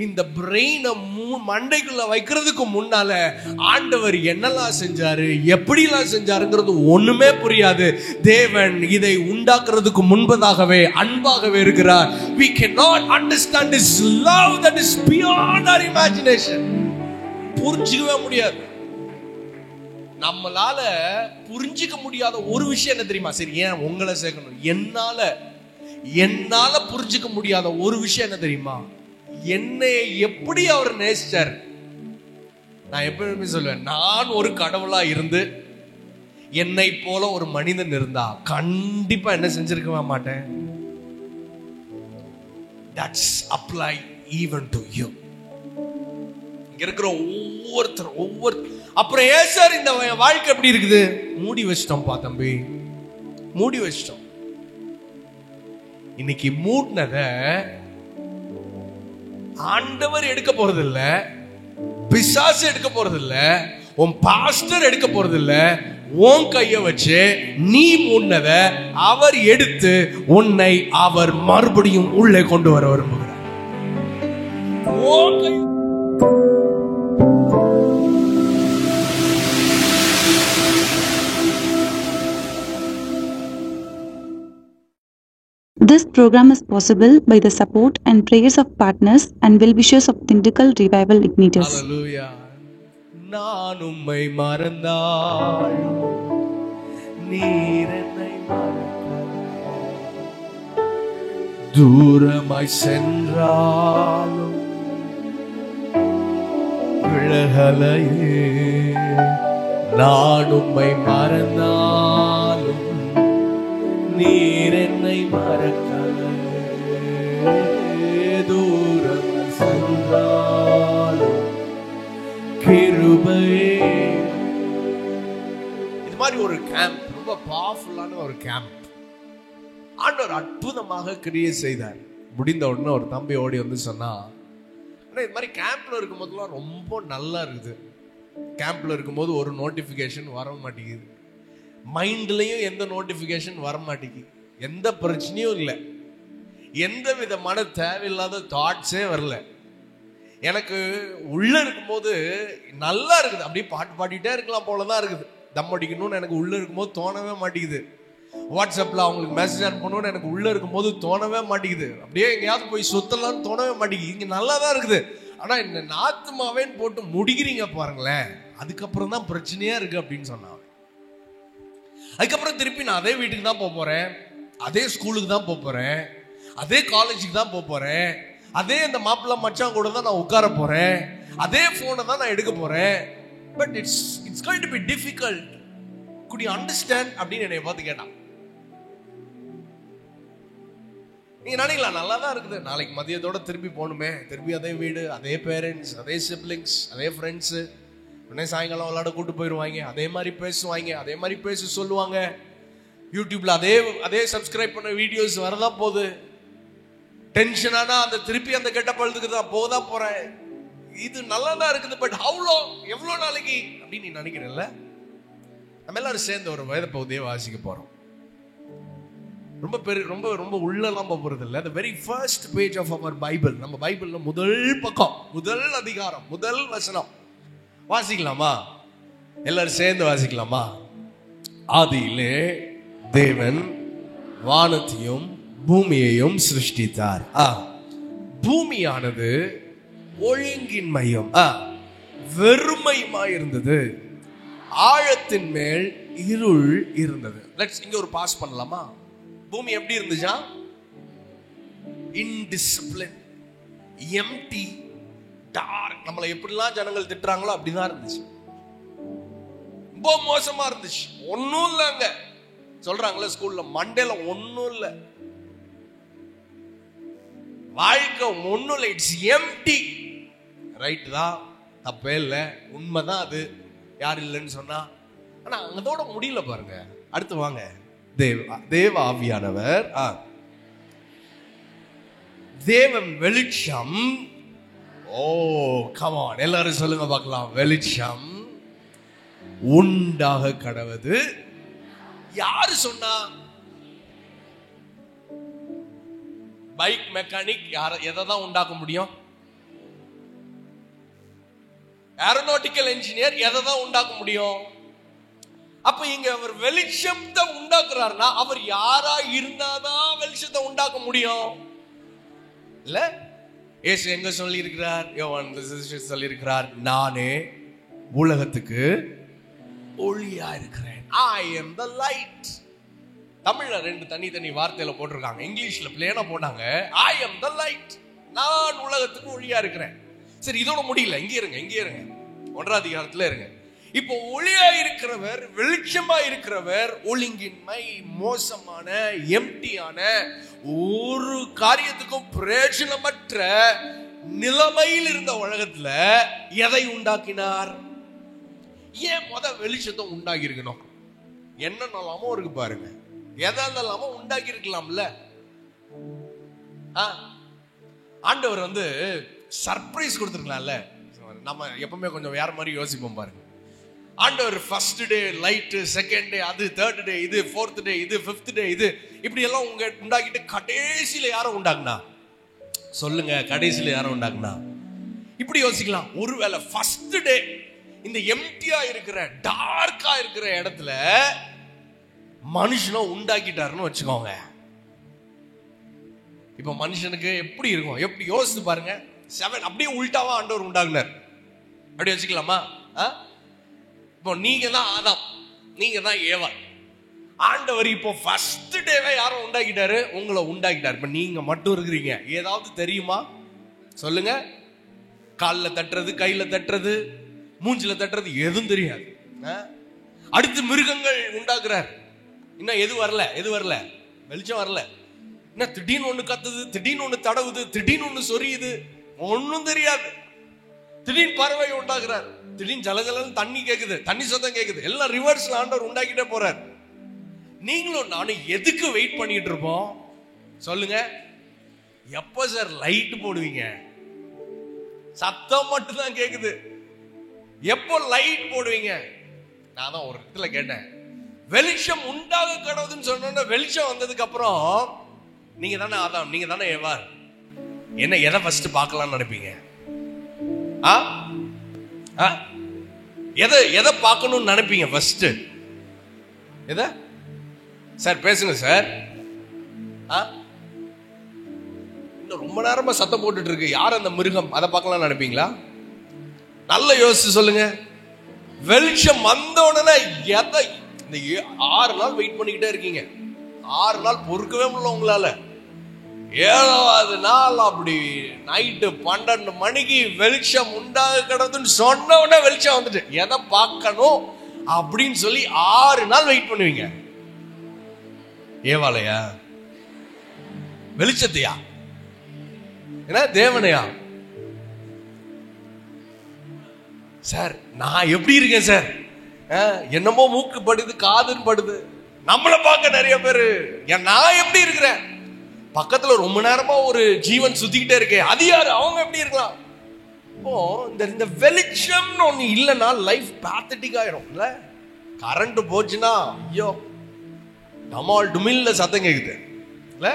இந்த பிரெயினை மண்டைக்குள்ள வைக்கிறதுக்கு முன்னால ஆண்டவர் என்னெல்லாம் செஞ்சாரு, எப்படிலாம் செஞ்சாருங்கிறது ஒண்ணுமே புரியாது. தேவன் இதை உண்டாக்குறதுக்கு முன்பதாகவே அன்பாகவே இருக்கிறார். We cannot understand His love that is beyond our imagination. புரிஞ்சிக்கவே முடியாது. நம்மளால புரிஞ்சிக்க முடியாத ஒரு விஷயம் என்ன தெரியுமா? சரி, ஏன் உங்களை சேர்க்கணும், என்னால புரிஞ்சிக்க முடியாத ஒரு விஷயம் என்ன தெரியுமா? என்னை எப்படி அவர் நேசிச்சார். நான் எப்பவுமே சொல்லுவேன், நான் ஒரு கடவுளா இருந்து என்னை போல ஒரு மனிதன் இருந்தா கண்டிப்பா என்ன செஞ்சிருக்க மாட்டேன். That's apply even to you. இங்க இருக்கிற ஒவ்வொருத்தர் அப்புறம் ஏன் சார் இந்த வாழ்க்கை எப்படி இருக்குது? மூடி வச்சிட்டோம் பா தம்பி, மூடி வச்சிட்டோம். இன்னைக்கு மூடினத ஆண்டவர் எடுக்க போறது இல்ல, பிசாசு எடுக்க போறது இல்ல, உன் பாஸ்டர் எடுக்க போறது இல்ல. உன் கைய வச்சு நீ மூடினத அவர் எடுத்து உன்னை அவர் மறுபடியும் உள்ளே கொண்டு வர விரும்புகிறார். This program is possible by the support and prayers of partners and well-wishers of Thindikkal Revival Igniters. Hallelujah. நான் உம்மை மறந்தால் நீர் என்னை தூரமாய் சென்றாலும் விலகலையே. நான் உம்மை மறந்தாலும் நீர் என்னை மறக்கல. தூரம் சென்றாலும் கிருபையே. இது மாதிரி ஒரு கேம்ப், ரொம்ப பவர்ஃபுல்லான ஒரு கேம்ப் ஆண்டவர் அற்புதமாக கிரியேட் செய்தார். முடிந்த உடனே ஒரு தம்பி ஓடி வந்து சொன்னா, ஆனால் இது மாதிரி கேம்ப்ல இருக்கும் போதெல்லாம் ரொம்ப நல்லா இருக்குது. கேம்ப்ல இருக்கும்போது ஒரு நோட்டிஃபிகேஷன் வர மாட்டேங்குது, மைண்ட்லயும் எந்த நோட்டிபிகேஷன் வர மாட்டேங்குது, எந்த பிரச்சனையும் இல்லை, எந்த விதமான தேவையில்லாத தாட்ஸே வரல. எனக்கு உள்ள இருக்கும்போது நல்லா இருக்குது, அப்படியே பாட்டு பாடிட்டே இருக்கலாம் போலதான் இருக்குது. தம் அடிக்கணும்னு எனக்கு உள்ள இருக்கும்போது தோணவே மாட்டேங்குது. வாட்ஸ்அப்ல அவங்களுக்கு மெசேஜ் அனுப்பணும்னு எனக்கு உள்ள இருக்கும்போது தோணவே மாட்டேங்குது. அப்படியே எங்கேயாவது போய் சுத்தலாம்னு தோணவே மாட்டேங்குது. இங்க நல்லா தான் இருக்குது, ஆனா இந்த நாத்துமாவேன்னு போட்டு முடிக்கிறீங்க பாருங்களேன், அதுக்கப்புறம் தான் பிரச்சனையா இருக்கு அப்படின்னு சொன்னாங்க. அதுக்கப்புறம் திருப்பி நான் அதே வீட்டுக்கு தான் போறேன், அதே ஸ்கூலுக்கு தான் போறேன், அதே காலேஜுக்கு தான் போறேன், அதே அந்த மாப்பிள்ளை மச்சான் கூட தான் நான் உட்கார போறேன், அதே போனை தான் நான் எடுக்க போறேன். But it's going to be difficult. Good you understand அப்படின்னு என்னை பார்த்து கேட்டான். நீங்க நினைக்கலாம் நல்லா தான் இருக்குது, நாளைக்கு மதியத்தோட திருப்பி போகணுமே, திருப்பி அதே வீடு, அதே பேரண்ட்ஸ், அதே சிப்ளிங்ஸ், அதே ஃப்ரெண்ட்ஸ், உடனே சாயங்காலம் விளையாட கூட்டு போயிடுவாங்க, அதே மாதிரி பேசுவாங்க, அதே மாதிரி பேச சொல்லுவாங்க. யூடியூப்ல அதே சப்ஸ்கிரைப் பண்ண வீடியோஸ் வரதான் போகுது. டென்ஷனானா அந்த திருப்பி அந்த கெட்ட பழுதுக்கு தான் போதான் போறேன். இது நல்லா தான் இருக்குது, பட் ஹவுலோ, எவ்வளோ நாளைக்கு அப்படின்னு நீ நினைக்கிறேன்ல. நம்ம எல்லாரும் சேர்ந்து ஒரு வேத பகுதியை வாசிக்க போறோம். ரொம்ப பெரிய ரொம்ப ரொம்ப உள்ளெல்லாம் போறது இல்லை. The very first page of our Bible, நம்ம பைபிள்ல முதல் பக்கம், முதல் அதிகாரம், முதல் வசனம் வாசிக்கலாமா? எல்லாரும் சேர்ந்து வாசிக்கலாமா? ஆதியிலே தேவன் வானத்தையும் பூமியையும் சிருஷ்டித்தார். பூமியானது ஒழுங்கின்மையும் வெறுமையுமாய் இருந்தது, ஆழத்தின் மேல் இருள் இருந்தது. இங்க ஒரு பாஸ் பண்ணலாமா? பூமி எப்படி இருந்துச்சா? Indiscipline, empty, dark. நம்மளை எப்படிலாம் ஜனங்கள் திட்டுறாங்களோ அப்படிதான் இருந்துச்சு. ரொம்ப மோசமா இருந்துச்சு. ஒன்னும் இல்லைங்க சொல்றாங்களே ஸ்கூல்ல, மண்டேல ஒன்னும் இல்லை, வாழ்க்கை ஒன்னும் இல்லை, இட்ஸ் எம்டி. ரைட் தான், தப்பே இல்லை, உண்மைதான் அது, யார் இல்லைன்னு சொன்னா. ஆனா அதோட முடியல பாருங்க. அடுத்து வாங்க, தேவ ஆவியானவர், தேவன் வெளிச்சம். ஓ கம் ஆன், எல்லாரும் சொல்லுங்க பார்க்கலாம். வெளிச்சம் உண்டாக கடவது. யாரு சொன்னா? பைக் மெக்கானிக் யார எதை தான் உண்டாக்க முடியும்? ஏரோநாட்டிக்கல் இன்ஜினியர் எதை தான் உண்டாக்க முடியும்? அப்ப இங்க அவர் வெளிச்சத்தை உண்டாக்குறாருன்னா அவர் யாரா இருந்தாதான் வெளிச்சத்தை உண்டாக்க முடியும் இல்ல? இயேசு எங்க சொல்லி இருக்கிறார்? யோவான் சொல்லி இருக்கிறார், நானே உலகத்துக்கு ஒளியா இருக்கிறேன். I am the light. தமிழ்ல 2 தனி வார்த்தையில போட்டிருக்காங்க, இங்கிலீஷ்ல பிளேனா போட்டாங்க I am the light. நான் உலகத்துக்கு ஒளியா இருக்கிறேன். சரி, இதோட முடியல, இங்கே இருங்க 1ஆம் அதிகாரத்துல இருங்க. இப்போ ஒளியா இருக்கிறவர், வெளிச்சமா இருக்கிறவர், ஒழுங்கின்மை, மோசமான, எம்டியான, ஒரு காரியத்துக்கும் பிரயோஜனமற்ற நிலைமையில் இருந்த உலகத்துல எதை உண்டாக்கினார்? ஏன் வெளிச்சத்தை உண்டாகி இருக்கணும்? என்னென்னலாமோ இருக்கு பாருங்க, எதாலாமோ உண்டாக்கி இருக்கலாம்ல. ஆண்டவர் சர்ப்ரைஸ் கொடுத்துருக்கலாம்ல. நம்ம எப்பவுமே கொஞ்சம் வேற மாதிரி யோசிப்போம் பாருங்க. ஆண்டவர் first day light, second day அது, தேர்ட் டே இது, ஃபோர்த் டே இது, ஃபிஃப்த் டே இது, இப்படி எல்லாம் உண்டாக்கிட்டு கடைசியில யாரும் உண்டாக்குனா? சொல்லுங்க, கடைசியில யாரும் உண்டாக்குனா? இப்படி யோசிக்கலாம். ஒருவேளை ஃபர்ஸ்ட் டே இந்த எம்டியா இருக்கிற, டார்க்கா இருக்கிற இடத்துல மனுஷனும் உண்டாக்கிட்டாருன்னு வச்சுக்கோங்க. இப்ப மனுஷனுக்கு எப்படி இருக்கும்? எப்படி யோசித்து பாருங்க. 7 அப்படியே உள்டாவா ஆண்டவர் உண்டாக்குனார், அப்படி வச்சுக்கலாமா? இப்போ நீங்க தான் ஆதாம், நீங்க தான் ஏவாள். ஆண்டவர் இப்போ ஃபர்ஸ்ட் டேவே யாரும் உண்டாக்கிட்டாரு? உங்களை உண்டாக்கிட்டாரு. இப்ப நீங்க மட்டும் இருக்கிறீங்க. ஏதாவது தெரியுமா? சொல்லுங்க. காலில் தட்டுறது, கையில தட்டுறது, மூஞ்சில தட்டுறது எதுவும் தெரியாது. அடுத்து மிருகங்கள் உண்டாக்குறார். இன்னும் எது வரல? வெளிச்சம் வரல. இன்னும் திடீர்னு ஒண்ணு கத்துது, திடீர்னு ஒண்ணு தடவுது, திடீர்னு ஒண்ணு சொரியுது, ஒன்னும் தெரியாது. திடீர்னு பறவை உண்டாக்குறார், திடீர்னு ஜலஜலன்னு தண்ணி கேக்குது, தண்ணி சத்தம் கேக்குது. எல்லாம் ரிவர்ஸ்ல ஆண்டவர் உண்டாக்கிட்டே போறார். நீங்களும் நானும் எதுக்கு வெயிட் பண்ணிட்டு இருப்போம்? சொல்லுங்க. எப்ப சார் லைட் போடுவீங்க? சத்தம் மட்டும் தான் கேக்குது. எப்போ லைட் போடுவீங்க? நான் தான் ஒரு இடத்துல கேட்டேன், வெளிச்சம் உண்டாக கடவுதுன்னு சொன்ன வெளிச்சம் வந்ததுக்கு அப்புறம் நீங்க தானே ஆதாம், நீங்க தானே ஏவாள், என்ன எதை ஃபர்ஸ்ட் பார்க்கலாம்னு நினைப்பீங்க? எதை பார்க்கணும்னு நினைப்பீங்க ஃபர்ஸ்ட்? எதை சார்? பேசுங்க சார். இன்னும் ரொம்ப நேரமா சத்தம் போட்டுட்டு இருக்கு. யார் அந்த மிருகம்? அதை பார்க்கலாம் நினைப்பீங்களா? நல்ல யோசிச்சு சொல்லுங்க. வெளிச்சம் வந்த உடனே எதை? இந்த 6 நாள் வெயிட் பண்ணிக்கிட்டே இருக்கீங்க. 6 நாள் பொறுக்கவே முடியல உங்களால. 7வது நாள் அப்படி நைட்டு 12 மணிக்கு வெளிச்சம் உண்டாக கிடதுன்னு சொன்ன உடனே வெளிச்சம் வந்துட்டு எதை பார்க்கணும் அப்படின்னு சொல்லி 6 நாள் வெயிட் பண்ணுவீங்க. ஏவாளையா? வெளிச்சத்தையா? என்ன தேவனையா? சார் நான் எப்படி இருக்கேன் சார்? என்னமோ மூக்கு படுது, காதுன்னு படுது. நம்மளை பார்க்க நிறைய பேரு நான் எப்படி இருக்கிறேன்? பக்கத்துல ரொம்ப நேரமா ஒரு ஜீவன் சுத்திக்கிட்டே இருக்கேன், அது யாரு? அவங்க எப்படி இருக்கலாம்? இந்த வெளிச்சம்னு ஒண்ணு இல்லைன்னா லைஃப் பேத்தட்டிக் ஆயிரும் இல்ல? கரண்ட் போச்சுன்னா ஐயோ டமால் டுமில்ல சத்தம் கேக்குது இல்ல?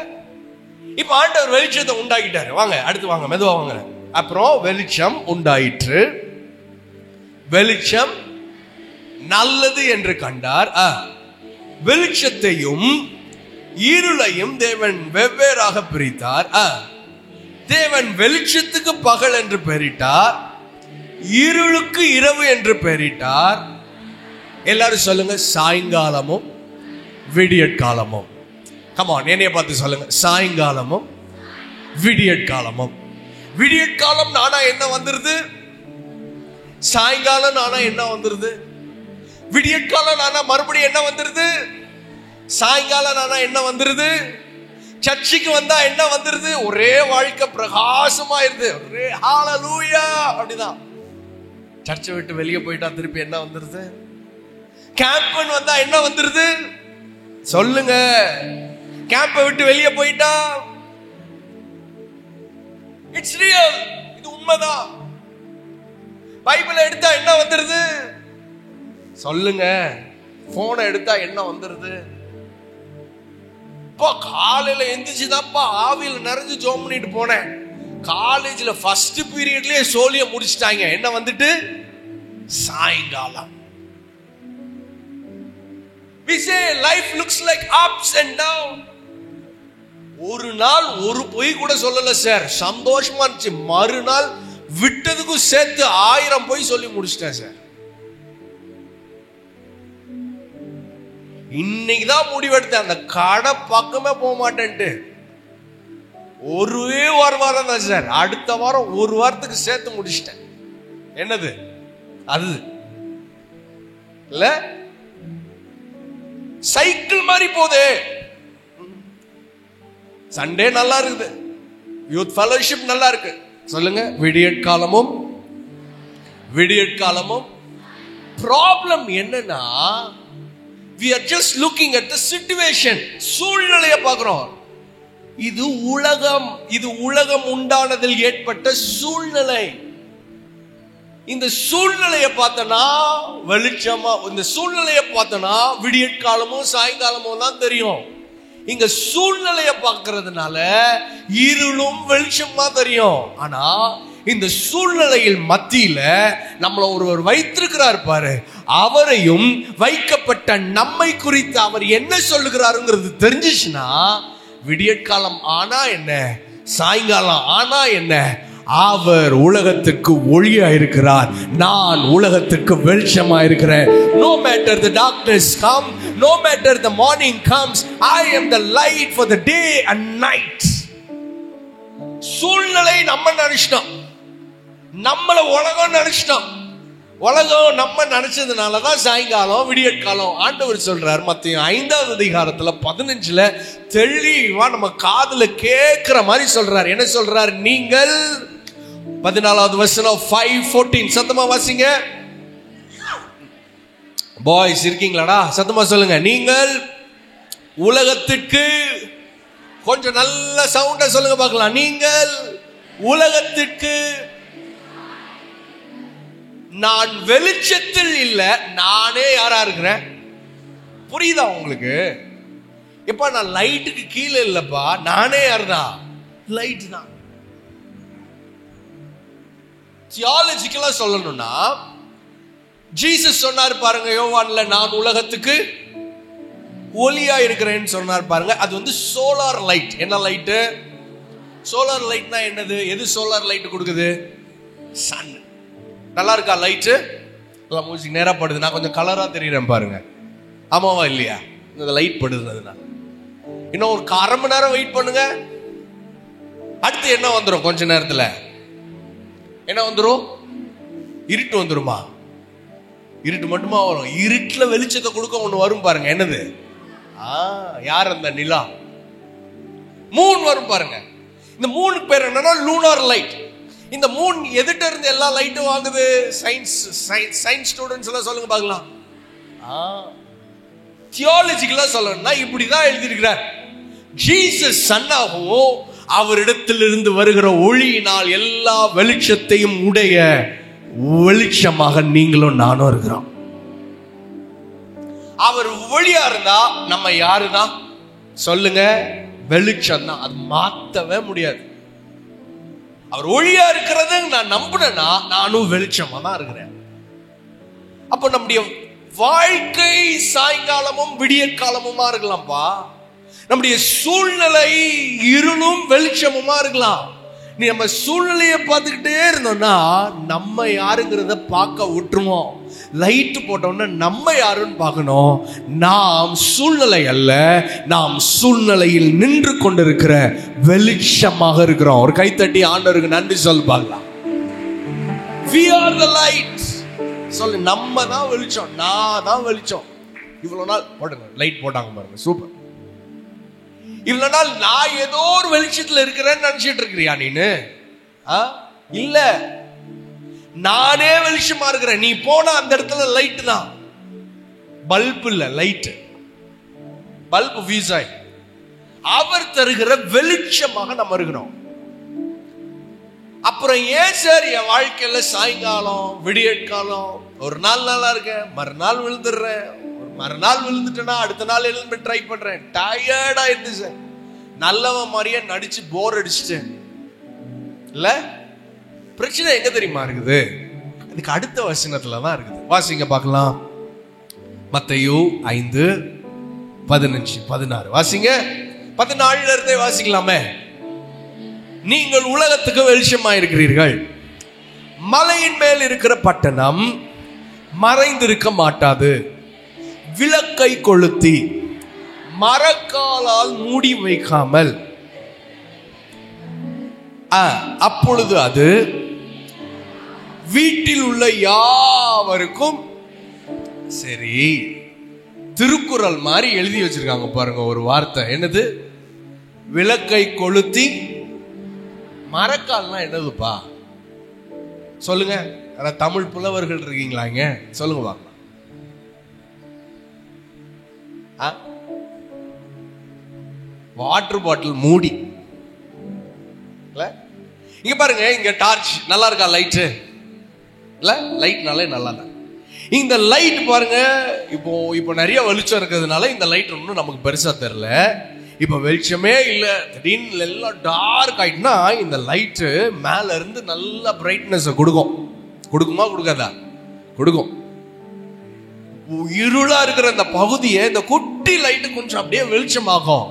இப்ப ஆண்டவர் வெளிச்சத்தை உண்டாக்கிட்டாரு. வாங்க அடுத்து வாங்க, மெதுவா வாங்க. அப்புறம் வெளிச்சம் உண்டாயிற்று, வெளிச்சம் நல்லது என்று கண்டார். வெளிச்சத்தையும் இருளையும் தேவன் வெவ்வேறாக பிரித்தார். தேவன் வெளிச்சத்துக்கு பகல் என்று பெயரிட்டார், இருளுக்கு இரவு என்று பெயரிட்டார். எல்லாரும் சொல்லுங்க, சாயங்காலமும் விடியற்காலமும். கமான், என்னைய பார்த்து சொல்லுங்க, சாயங்காலமும் விடியற்காலமும். விடியற்காலம் நானா என்ன வந்துருது? சாயங்காலம் நானா என்ன வந்துருது? விடியற்காலம் நானா மறுபடியும் என்ன வந்துருது? சாயங்காலம் நானா என்ன வந்துருது? சர்ச்சுக்கு வந்தா என்ன வந்துருது? ஒரே வாழ்க்கை பிரகாசமாயிருது, ஒரே ஹalleluya அப்படிதான். சர்ச்சை விட்டு வெளியே போயிட்டா திருப்பி என்ன வந்துருது? கேம்ப் வந்தா என்ன வந்துருது? சொல்லுங்க. கேம்பை விட்டு வெளியே போயிட்டா இட்ஸ் ரியல், இது உண்மைதான். பைபிளை எடுத்தா என்ன வந்துருது? சொல்லுங்க. போனை எடுத்தா என்ன வந்துருது? இப்போ காலையில எந்திரிச்சுதான்ப்பா ஆவியில நிறைஞ்சு ஜோம் பண்ணிட்டு போனேன். காலேஜ்ல ஃபர்ஸ்ட் பீரியட்லயே சோலிய முடிச்சிட்டாங்க. என்ன வந்துட்டு? சாயங்காலம். We say life looks like ups and down. ஒரு நாள் ஒரு பொய் கூட சொல்லல சார், சந்தோஷமா இருந்துச்சு. மறுநாள் விட்டதுக்கும் சேர்த்து 1000 பொய் சொல்லி முடிச்சிட்டேன் சார். இன்னைக்குதான் முடிவெடுத்தேன், அந்த கடை பக்கமே போக மாட்டேன்ட்டு. ஒரே ஒரு வாரம் தான் சார், அடுத்த வாரம் ஒரு வாரத்துக்கு சேர்த்து முடிச்சிட்டேன். என்னது அது இல்ல, சைக்கிள் மாதிரி போதே. சண்டே நல்லா இருக்குது, யூத் ஃபெலோஷிப் நல்லா இருக்கு. சொல்லுங்க, விடியற்காலமும் விடியற்காலமும். ப்ராப்ளம் என்னன்னா, we are just looking at the situation. சூழ்நிலையை பார்க்கிறோம். இது உலகம் உண்டானதில் ஏற்பட்ட சூழ்நிலை. இந்த சூழ்நிலையை பார்த்தனா வெளிச்சமா, இந்த சூழ்நிலையை பார்த்தனா விடியற்காலமும் சாயங்காலமும் தான் தெரியும். இங்க சூழ்நிலையை பார்க்கறதுனால இருளும் வெளிச்சமா தெரியும். ஆனா இந்த சூழ்நிலையில் மத்தியில நம்மள ஒருவர் வைத்திருக்கிறார் பாரு, அவரையும் வைக்கப்பட்ட நம்மை குறித்து அவர் என்ன சொல்லுகிறாருங்கிறது தெரிஞ்சிச்சுன்னா, விடியற்காலம் ஆனா என்ன, சாயங்காலம் ஆனா என்ன, அவர் உலகத்துக்கு ஒளியா இருக்கிறார், நான் உலகத்துக்கு வெளிச்சமா இருக்கிறேன். No matter the darkness come, no matter the morning comes, I am the light for the day and night. சூழ்நிலை நம்ம நினைச்சிட்டோம், நம்மள உலகம் நினைச்சிட்டோம். உலகம் நம்ம நினைச்சதுனாலதான் சாயங்காலம் விடியற்காலம். ஆண்டவர் சொல்றார் மத்தேயு 5ஆம் அதிகாரத்துல 15ல தெளிவா நம்ம காதுல கேட்கிற மாதிரி சொல்றார். என்ன சொல்றார்? நீங்கள் 14வது வசனம் 5:14 சத்தமா வாசிங்க. பாய்ஸ் இருக்கீங்களாடா? சத்தமா சொல்லுங்க. நீங்கள் உலகத்துக்கு, கொஞ்சம் நல்ல சவுண்டா சொல்லுங்க பார்க்கலாம். நீங்கள் உலகத்துக்கு, நான் வெளிச்சத்தில் இல்ல, நானே யாரா இருக்கிறேன். புரியுதா உங்களுக்கு? எப்ப நான் லைட்டுக்கு கீழே இல்லப்பா, நானே யாருதான்? லைட் தான். தியாலஜிக்கலா சொல்லணும்னா, ஜீசஸ் சொன்னார் பாருங்க யோவான்ல, நான் உலகத்துக்கு ஒளியா இருக்கிறேன்னு சொன்னார் பாருங்க. அது வந்து சோலார் லைட். என்ன லைட்டு? சோலார் லைட்னா என்னது? எது சோலார் லைட் கொடுக்குது? சன். நல்லா இருக்கா லைட்டு? மூஞ்சி நேரா படுது, நான் கொஞ்சம் கலரா தெரியுறேன் பாருங்க. ஆமாவா இல்லையா? இந்த லைட் படுதுன்னா இன்னும் ஒரு 1/2 மணி நேரம் வெயிட் பண்ணுங்க, அடுத்து என்ன வந்துடும்? கொஞ்ச நேரத்துல என்ன வந்துடும்? இருட்டு வந்துருமா? இருட்டு மட்டுமா வரும்? இருட்டுல வெளிச்சத்தை கொடுக்க ஒண்ணு வரும் பாருங்க. என்னது? யார் அந்த நிலா? மூன் வரும் பாருங்க. இந்த மூணுக்கு பேர் என்னன்னா லூனார் லைட். இந்த மூன் எதிட்ட இருந்து எல்லா லைட்டும் வாங்குது? சயின்ஸ் ஸ்டூடெண்ட்ஸ் எல்லாம் சொல்லுங்க பார்க்கலாம். தியாலஜிக்கலா சொல்லணும்னா இப்படிதான் எழுதியிருக்கிறார். ஜீசஸ் சன்னாகவும் அவரிடத்திலிருந்து வருகிற ஒளியினால் எல்லா வெளிச்சத்தையும் உடைய வெளிச்சமாக நீங்களும் நானும் இருக்கிறோம். அவர் ஒளியா இருந்தா நம்ம யாருதான்? சொல்லுங்க, வெளிச்சம் தான். அது மாத்தவே முடியாது. அவர் ஒளியா இருக்கிறது நான் நம்பினா நானும் வெளிச்சமா தான் இருக்கிறேன். அப்ப நம்முடைய வாழ்க்கை சாயங்காலமும் விடியற்காலமுமா இருக்கலாம்ப்பா. நம்முடைய சூழ்நிலை இருளும் வெளிச்சமுமா இருக்கலாம். நீ நம்ம சூழ்நிலையை பார்த்துக்கிட்டே இருந்தோம்னா நம்ம யாருங்கிறத பார்க்க விட்டுருவோம். லைட் போட்டோம்னா நம்ம யாருன்னு பார்க்கணும். நாம் சூழ்நிலை அல்ல, நாம் சூழ்நிலையில் நின்று கொண்டிருக்கிற வெளிச்சமாக இருக்கிறோம். ஒரு கைத்தட்டி ஆண்டவருக்கு நன்றி சொல்ல பார்க்கலாம். We are the light. சொல்லு, நம்ம தான் வெளிச்சம், நான் தான் வெளிச்சம். இவ்வளவு நாள் போடுங்க லைட் போட்டாங்க பாருங்க, சூப்பர். இவ்வளவு நாள் நான் ஏதோ ஒரு வெளிச்சத்துல இருக்கிறேன்னு நினைச்சிட்டு இருக்கிறியா நீனு? இல்ல, நானே வெளிச்சமா இருக்கிறேன். நீ போன அந்த இடத்துல லைட் தான், பல்பு இல்ல, லைட். பல்பு வீசாய். அவர் தருகிற வெளிச்சமாக நம்ம இருக்கிறோம். அப்புறம் ஏன் சார் என் வாழ்க்கையில சாயங்காலம் விடியற்காலம் ஒரு நாள் நல்லா இருக்கேன், மறுநாள் விழுந்துடுறேன், மறுநாள் விழுந்துட்டேன்னா அடுத்த நாள் எழுந்து ட்ரை பண்றேன், டயர்ட் ஆயிடுது சார், நல்லவன் மாதிரியே நடிச்சு போர் அடிச்சுட்டேன். இல்ல, பிரச்சனை எங்க தெரியுமா இருக்குது? இதுக்கு அடுத்த வசனத்துல தான் இருக்குது. வாசிங்க பார்க்கலாம். மத்தேயு 5:15-16 வாசிங்க. 14 இருந்தே வாசிக்கலாமே. நீங்கள் உலகத்துக்கு வெளிச்சமாயிருக்கிறீர்கள். மலையின் மேல் இருக்கிற பட்டணம் மறைந்திருக்க மாட்டாது. விளக்கை கொளுத்தி மரக்காலால் மூடி வைக்காமல் அப்பொழுது அது வீட்டில் உள்ள யாவருக்கும். சரி, திருக்குறள் மாதிரி எழுதி வச்சிருக்காங்க பாருங்க ஒரு வார்த்தை. என்னது? விளக்கை கொளுத்தி. மரக்கால்னா என்னதுப்பா சொல்லுங்க. தமிழ் புலவர்கள் இருக்கீங்களாங்க, சொல்லுங்க பார்க்கலாம். வாட்டர் பாட்டில் மூடி. இங்க பாருங்க, இங்க டார்ச் நல்லா இருக்கா? லைட்டு இல்ல, லைட்னாலே நல்லா தான். இந்த லைட் பாருங்க, இப்போ நிறைய வெளிச்சம் இருக்கிறதுனால இந்த லைட் ஒன்றும் நமக்கு பெருசா தெரியல. இப்ப வெளிச்சமே இல்லை, திடீர்னு எல்லாம் டார்க் ஆயிட்டுனா இந்த லைட்டு மேல இருந்து நல்ல பிரைட்னஸ் கொடுக்கும். கொடுக்குமா கொடுக்காதா? கொடுக்கும். இருளா இருக்கிற இந்த பகுதியை இந்த குட்டி லைட்டு கொஞ்சம் அப்படியே வெளிச்சமாகும்.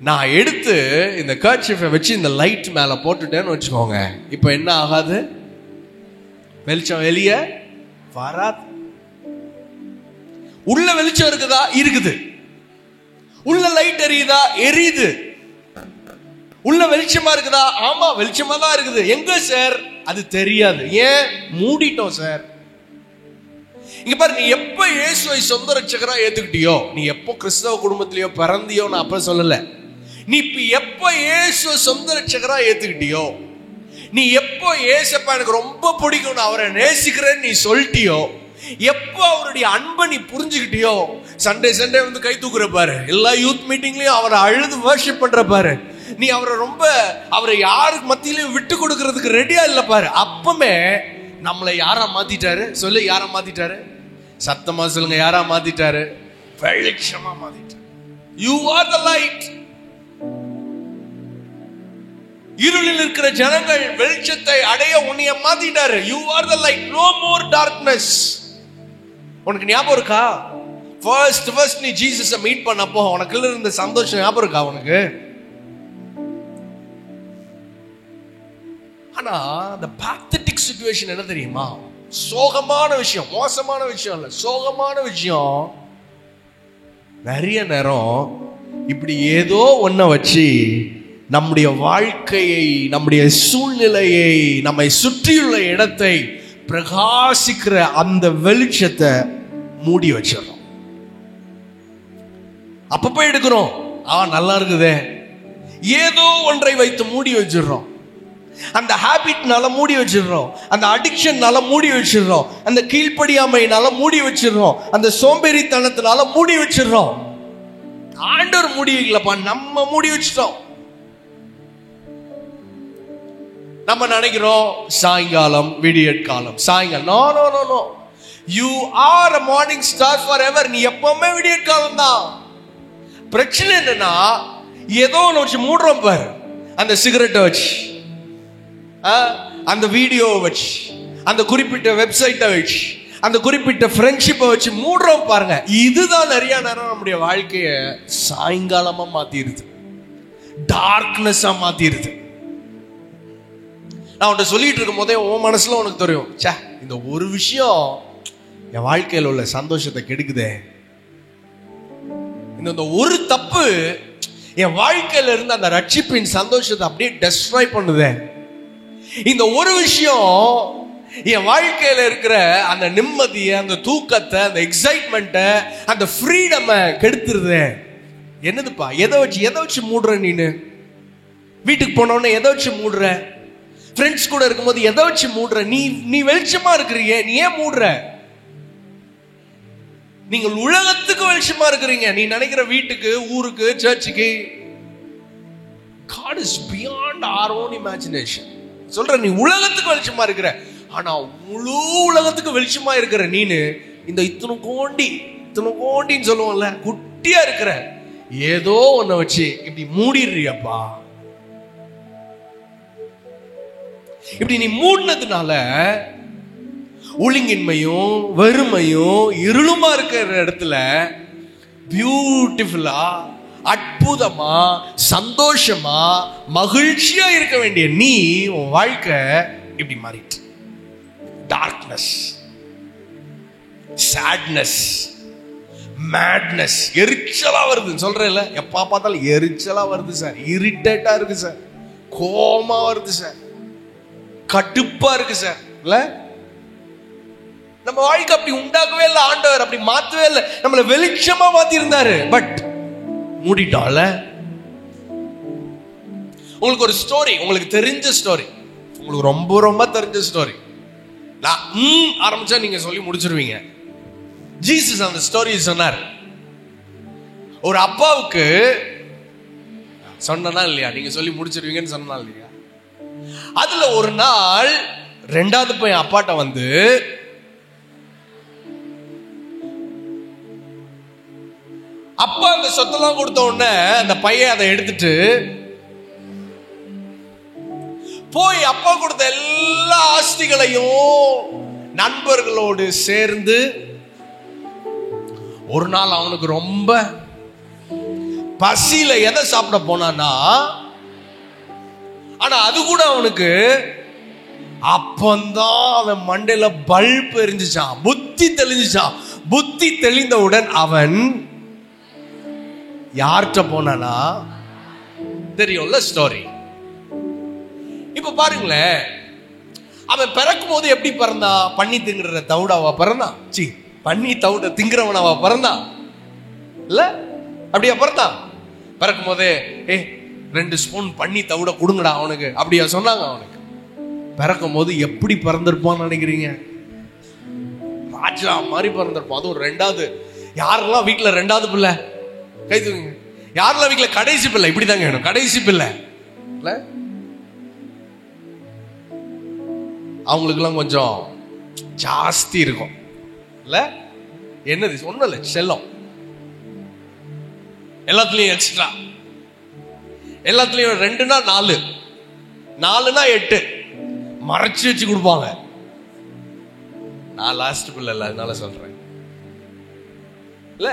நான் எடுத்து இந்த கர்ச்சீஃபை வச்சு இந்த லைட் மேல போட்டுட்டேன்னு வச்சுக்கோங்க, இப்ப என்ன ஆகாது? வெளிச்சம் வெளியே வராது. உள்ள வெளிச்சம் இருக்குதா? இருக்குது. உள்ள லைட் எரியுதா? எரியுது. உள்ள வெளிச்சமா இருக்குதா? ஆமா, வெளிச்சமா தான் இருக்குது. எங்க சார்? அது தெரியாது. ஏன்? மூடிட்டோம் சார். இங்க பாரு, நீ எப்ப இயேசுவை சொந்த ரட்சகரா ஏத்துக்கிட்டியோ, நீ எப்போ கிறிஸ்தவ குடும்பத்திலயோ பிறந்தியோ நான் அப்ப சொல்லல, நீ இப்ப எப்ப இயேசுவை சொந்த ரட்சகரா ஏத்துக்கிட்டியோ, நீ எப்போ ஏசப்பா எனக்கு ரொம்ப பிடிக்கும், அவரை நேசிக்கிறேன்னு நீ சொல்லிட்டியோ, எப்போ அவருடைய அன்பை நீ புரிஞ்சுக்கிட்டியோ, சண்டே வந்து கை தூக்குற பாரு, எல்லா யூத் மீட்டிங்லயும் அவரை அழுது வர்ஷிப் பண்ற பாரு, நீ அவரை யாருக்கு மத்தியிலையும் விட்டு கொடுக்கறதுக்கு ரெடியா இல்ல பாரு, அப்பமே நம்மளை யாரா மாத்திட்டாரு? சொல்லு, யாரா மாத்திட்டாரு? சத்தமா சொல்லுங்க, யாரா மாத்திட்டாரு? வெளிச்சமா மாத்திட்டாரு. You are the light. இருளில் இருக்கிற ஜனங்கள் வெளிச்சத்தை அடைய உன்னைய மாத்திட்டாரு. You are the light. No more darkness. உனக்கு ஞாபகம் இருக்கா? ஃபர்ஸ்ட் நீ ஜீசஸை மீட் பண்ணப்போ உனக்கு இருந்த சந்தோஷம் ஞாபகம் இருக்கா உனக்கு? ஆனா அந்த பாத்தட்டிக் சிச்சுவேஷன் என்ன தெரியுமா? சோகமான விஷயம், மோசமான விஷயம் இல்ல, சோகமான விஷயம். நிறைய நேரம் இப்படி ஏதோ ஒன்ன வச்சு நம்முடைய வாழ்க்கையை, நம்முடைய சூழ்நிலையை, நம்மை சுற்றியுள்ள இடத்தை பிரகாசிக்கிற அந்த வெளிச்சத்தை மூடி வச்சிடறோம். அப்பப்ப எடுக்கிறோம், நல்லா இருக்குதே, ஏதோ ஒன்றை வைத்து மூடி வச்சிடறோம். அந்த ஹாபிட்னால மூடி வச்சிடறோம், அந்த அடிக்ஷன்னால மூடி வச்சிடறோம், அந்த கீழ்ப்படியாமையினால மூடி வச்சிடறோம், அந்த சோம்பேறித்தனத்தினால மூடி வச்சிடறோம். ஆண்டவர் மூடி வைக்கலப்பா, நம்ம மூடி வச்சிட்டோம். நம்ம நினைக்கிறோம் சாயங்காலம் விடியற் காலம், சாயங்காலம். No no no no, you are a morning star forever. நீ எப்பவுமே விடியற் காலம் தான். பிரச்சனை என்னன்னா, ஏதோ ஒன்று வச்சு மூடுறோம் பாரு, அந்த சிகரெட்டை வச்சு, அந்த வீடியோவை வச்சு, அந்த குறிப்பிட்ட வெப்சைட்டை வச்சு, அந்த குறிப்பிட்ட ஃப்ரெண்ட்ஷிப்பை வச்சு மூடுறோம் பாருங்க. இதுதான் நிறைய நேரம் நம்முடைய வாழ்க்கைய சாயங்காலமா மாத்திருது, டார்க்னஸா மாத்திருது. நான் உன்கிட்ட சொல்லிட்டு இருக்கும் போதே உன் மனசுல உனக்கு தெரியும், சே இந்த ஒரு விஷயம் என் வாழ்க்கையில் உள்ள சந்தோஷத்தை கெடுக்குதே, இந்த ஒரு தப்பு என் வாழ்க்கையில இருந்து அந்த ரட்சிப்பின் சந்தோஷத்தை அப்படியே டெஸ்ட்ராய் பண்ணுதே, இந்த ஒரு விஷயம் என் வாழ்க்கையில இருக்கிற அந்த நிம்மதியை, அந்த தூக்கத்தை, அந்த எக்ஸைட்மெண்ட்டை, அந்த ஃப்ரீடமை கெடுத்துருதே. என்னதுப்பா? எதை வச்சு மூடுற? நீனு வீட்டுக்கு போனோன்னு எதை வச்சு மூடுற? ஃப்ரெண்ட்ஸ் கூட இருக்கும்போது எதை வச்சு மூடுற? நீ வெளிச்சமா இருக்கிறீங்க, நீ ஏன் மூடுற? நீங்கள் உலகத்துக்கு வெளிச்சமா இருக்கிறீங்க. நீ நினைக்கிற வீட்டுக்கு, ஊருக்கு, சர்ச்சுக்கு. God is beyond our own imagination. சொல்ற, நீ உலகத்துக்கு வெளிச்சமா இருக்கிற, ஆனா முழு உலகத்துக்கு வெளிச்சமா இருக்கிற நீனு இந்த இத்தனை கோண்டின்னு சொல்லுவோம்ல, குட்டியா இருக்கிற ஏதோ ஒன்ன வச்சு இப்படி மூடிடுறியப்பா. இப்படி நீ மூடினதுனால ஒழுங்கின்மையும் வெறுமையும் இருளுமா இருக்கிற இடத்துல பியூட்டிஃபுல்லா, அற்புதமா, சந்தோஷமா, மகிழ்ச்சியா இருக்க வேண்டிய நீ உன் வாழ்க்கை இப்படி மாறிட்டு டார்க்னஸ், சாட்னஸ், மேட்னஸ், எரிச்சலா வருது சொல்றேன்ல. எப்ப பார்த்தாலும் எரிச்சலா வருது சார், இரிட்டேட்டா இருக்கு சார், கோமா வருது சார், கடுப்பா இருக்கு சார். இல்ல நம்ம வாழ்க்கை அப்படி உண்டாக்கவே இல்லை ஆண்டவர், அப்படி மாத்தவே இல்லை. நம்மளை வெளிச்சமா மாத்தி இருந்தாரு, பட் மூடிட்டால. உங்களுக்கு ஒரு ஸ்டோரி, உங்களுக்கு தெரிஞ்ச ஸ்டோரி, உங்களுக்கு ரொம்ப ரொம்ப தெரிஞ்ச ஸ்டோரி, நான் ஆரம்பிச்சா நீங்க சொல்லி முடிச்சிருவீங்க. ஜீசஸ் அந்த ஸ்டோரி சொன்னார். ஒரு அப்பாவுக்கு சொன்னா இல்லையா, நீங்க சொல்லி முடிச்சிருவீங்கன்னு சொன்னா இல்லையா. அதுல ஒரு நாள் ரெண்டாவது பையன் அப்பாட்ட வந்து, அப்பா அந்த சொத்தெல்லாம் கொடுத்த உடனே அந்த பையன் அதை எடுத்துட்டு போய் அப்பா கொடுத்த எல்லா ஆஸ்திகளையும் நண்பர்களோடு சேர்ந்து ஒரு நாள் அவனுக்கு ரொம்ப பசியில எதை சாப்பிட போனான்னா, ஆனா அது கூட அவனுக்கு அப்பந்தான் அவன் மண்டையில பல்ப் எரிஞ்சிச்சான், புத்தி தெளிஞ்சிச்சான். புத்தி தெளிந்தவுடன் அவன் யார்கிட்ட போனானா தெரியும்ல ஸ்டோரி. இப்ப பாருங்களேன், அவன் பிறக்கும் போது எப்படி பிறந்தான்? பண்ணி திங்குற தவிடாவா பிறந்தான்? சி, பண்ணி தவிட திங்குறவனாவா பிறந்தான்? இல்ல, அப்படியா பிறந்தான்? பிறக்கும் போதே 2 ஸ்பூன் பண்ணி தவிட கொடுங்கடா அவனுக்கு, அப்படியா சொன்னாங்க? அவனுக்கு பிறக்கும் போது எப்படி பிறந்திருப்பான்னு நினைக்கிறீங்க? ராஜா மாதிரி பிறந்திருப்பான். அதுவும் ரெண்டாவது. யாரெல்லாம் வீட்டுல ரெண்டாவது பிள்ளை கை தூக்குங்க. யாரெல்லாம் வீட்டுல கடைசி பிள்ளை? இப்படிதாங்க வேணும், கடைசி பிள்ளை. அவங்களுக்குலாம் கொஞ்சம் ஜாஸ்தி இருக்கும் இல்ல? என்னது ஒண்ணும் இல்ல, செல்லம். எல்லாத்துலயும் எக்ஸ்ட்ரா, எல்லாத்துலயும் 2னா 4, 4னா 8 மறைச்சு வச்சு கொடுப்பாங்க. நான் லாஸ்ட் பிள்ளை இல்ல, அதனால சொல்றேன். இல்ல,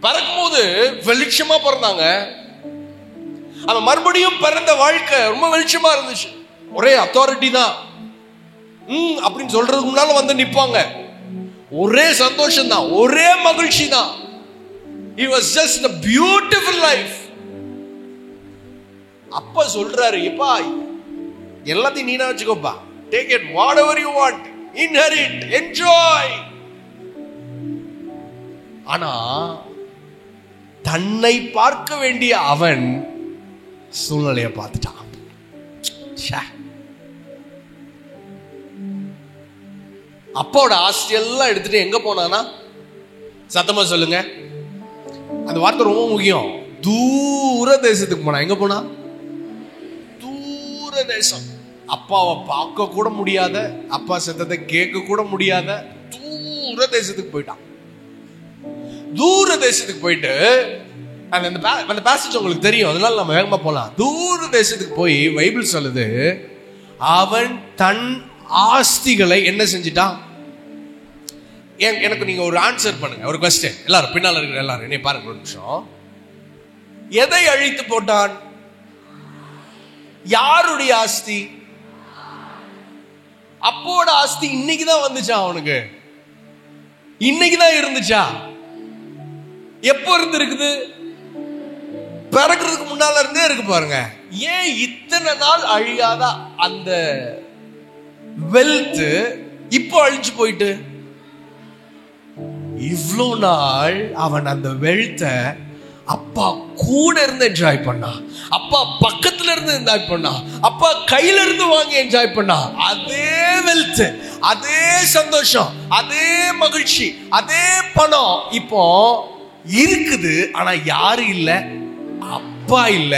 பிறக்கும்போது வெளிச்சமா பிறந்தாங்க. அவன் மறுபடியும் பிறந்த வாழ்க்கை ரொம்ப வெளிச்சமா இருந்துச்சு. ஒரே அத்தாரிட்டி தான் அப்படின்னு சொல்றதுக்கு முன்னால வந்து நிப்பாங்க. ஒரே சந்தோஷம் தான், ஒரே மகிழ்ச்சி தான். It was just a beautiful life. அப்பா சொல்றாரு, எப்பா எல்லாத்தையும் நீனா வச்சுக்கோப்பா, take it whatever you want, inherit, enjoy. ஆனா தன்னை பார்க்க வேண்டிய அவன் சூழ்நிலையை பார்த்துட்டான். அப்பாவோட ஆஸ்தி எல்லாம் எடுத்துட்டு எங்க போனானா? சத்தமா சொல்லுங்க, அந்த வார்த்தை ரொம்ப முக்கியம். தூர தேசத்துக்கு போனா. எங்க போனா? தூர தேசம். அப்பாவை பார்க்க கூட முடியாத, அப்பா சத்தத்தை கேட்க கூட முடியாத தூர தேசத்துக்கு போயிட்டான். தூர தேசத்துக்கு போயிட்டு அந்த பேசேஜ் உங்களுக்கு தெரியும், அதனால நம்ம வேகமா போலாம். தூர தேசத்துக்கு போய் பைபிள் சொல்லுது, அவன் தன் ஆஸ்திகளை என்ன செஞ்சிட்டான்? எனக்கு நீங்க ஒரு ஆன்சர் பண்ணுங்க, ஒரு क्वेश्चन. எல்லாரும் பின்னால இருக்கிற எல்லாரும் என்னை பாருங்க ஒரு நிமிஷம். எதை அழித்து போட்டான்? யாருடைய ஆஸ்தி? அப்போட ஆஸ்தி இன்னைக்குதான் வந்துச்சா அவனுக்கு? இன்னைக்குதான் இருந்துச்சா? எப்போ இருந்து இருக்குது? பிறக்கிறதுக்கு முன்னால இருந்தே இருக்கு பாருங்க. ஏன் இத்தனை நாள் அழியாத அந்த வெல்த் இப்போ அழிஞ்சு போயிட்டு? இவ்வளோ நாள் அவன் அந்த வெல்த்த அப்பா கூட இருந்து என்ஜாய் பண்ணா, அப்பா பக்கத்துல இருந்து என்ஜாய் பண்ணா, அப்பா கையில இருந்து வாங்கி என்ஜாய் பண்ணா. அதே வெல்த், அதே சந்தோஷம், அதே மகிழ்ச்சி, அதே பணம் இப்போ இருக்குது. ஆனா யாரு இல்ல? அப்பா இல்ல,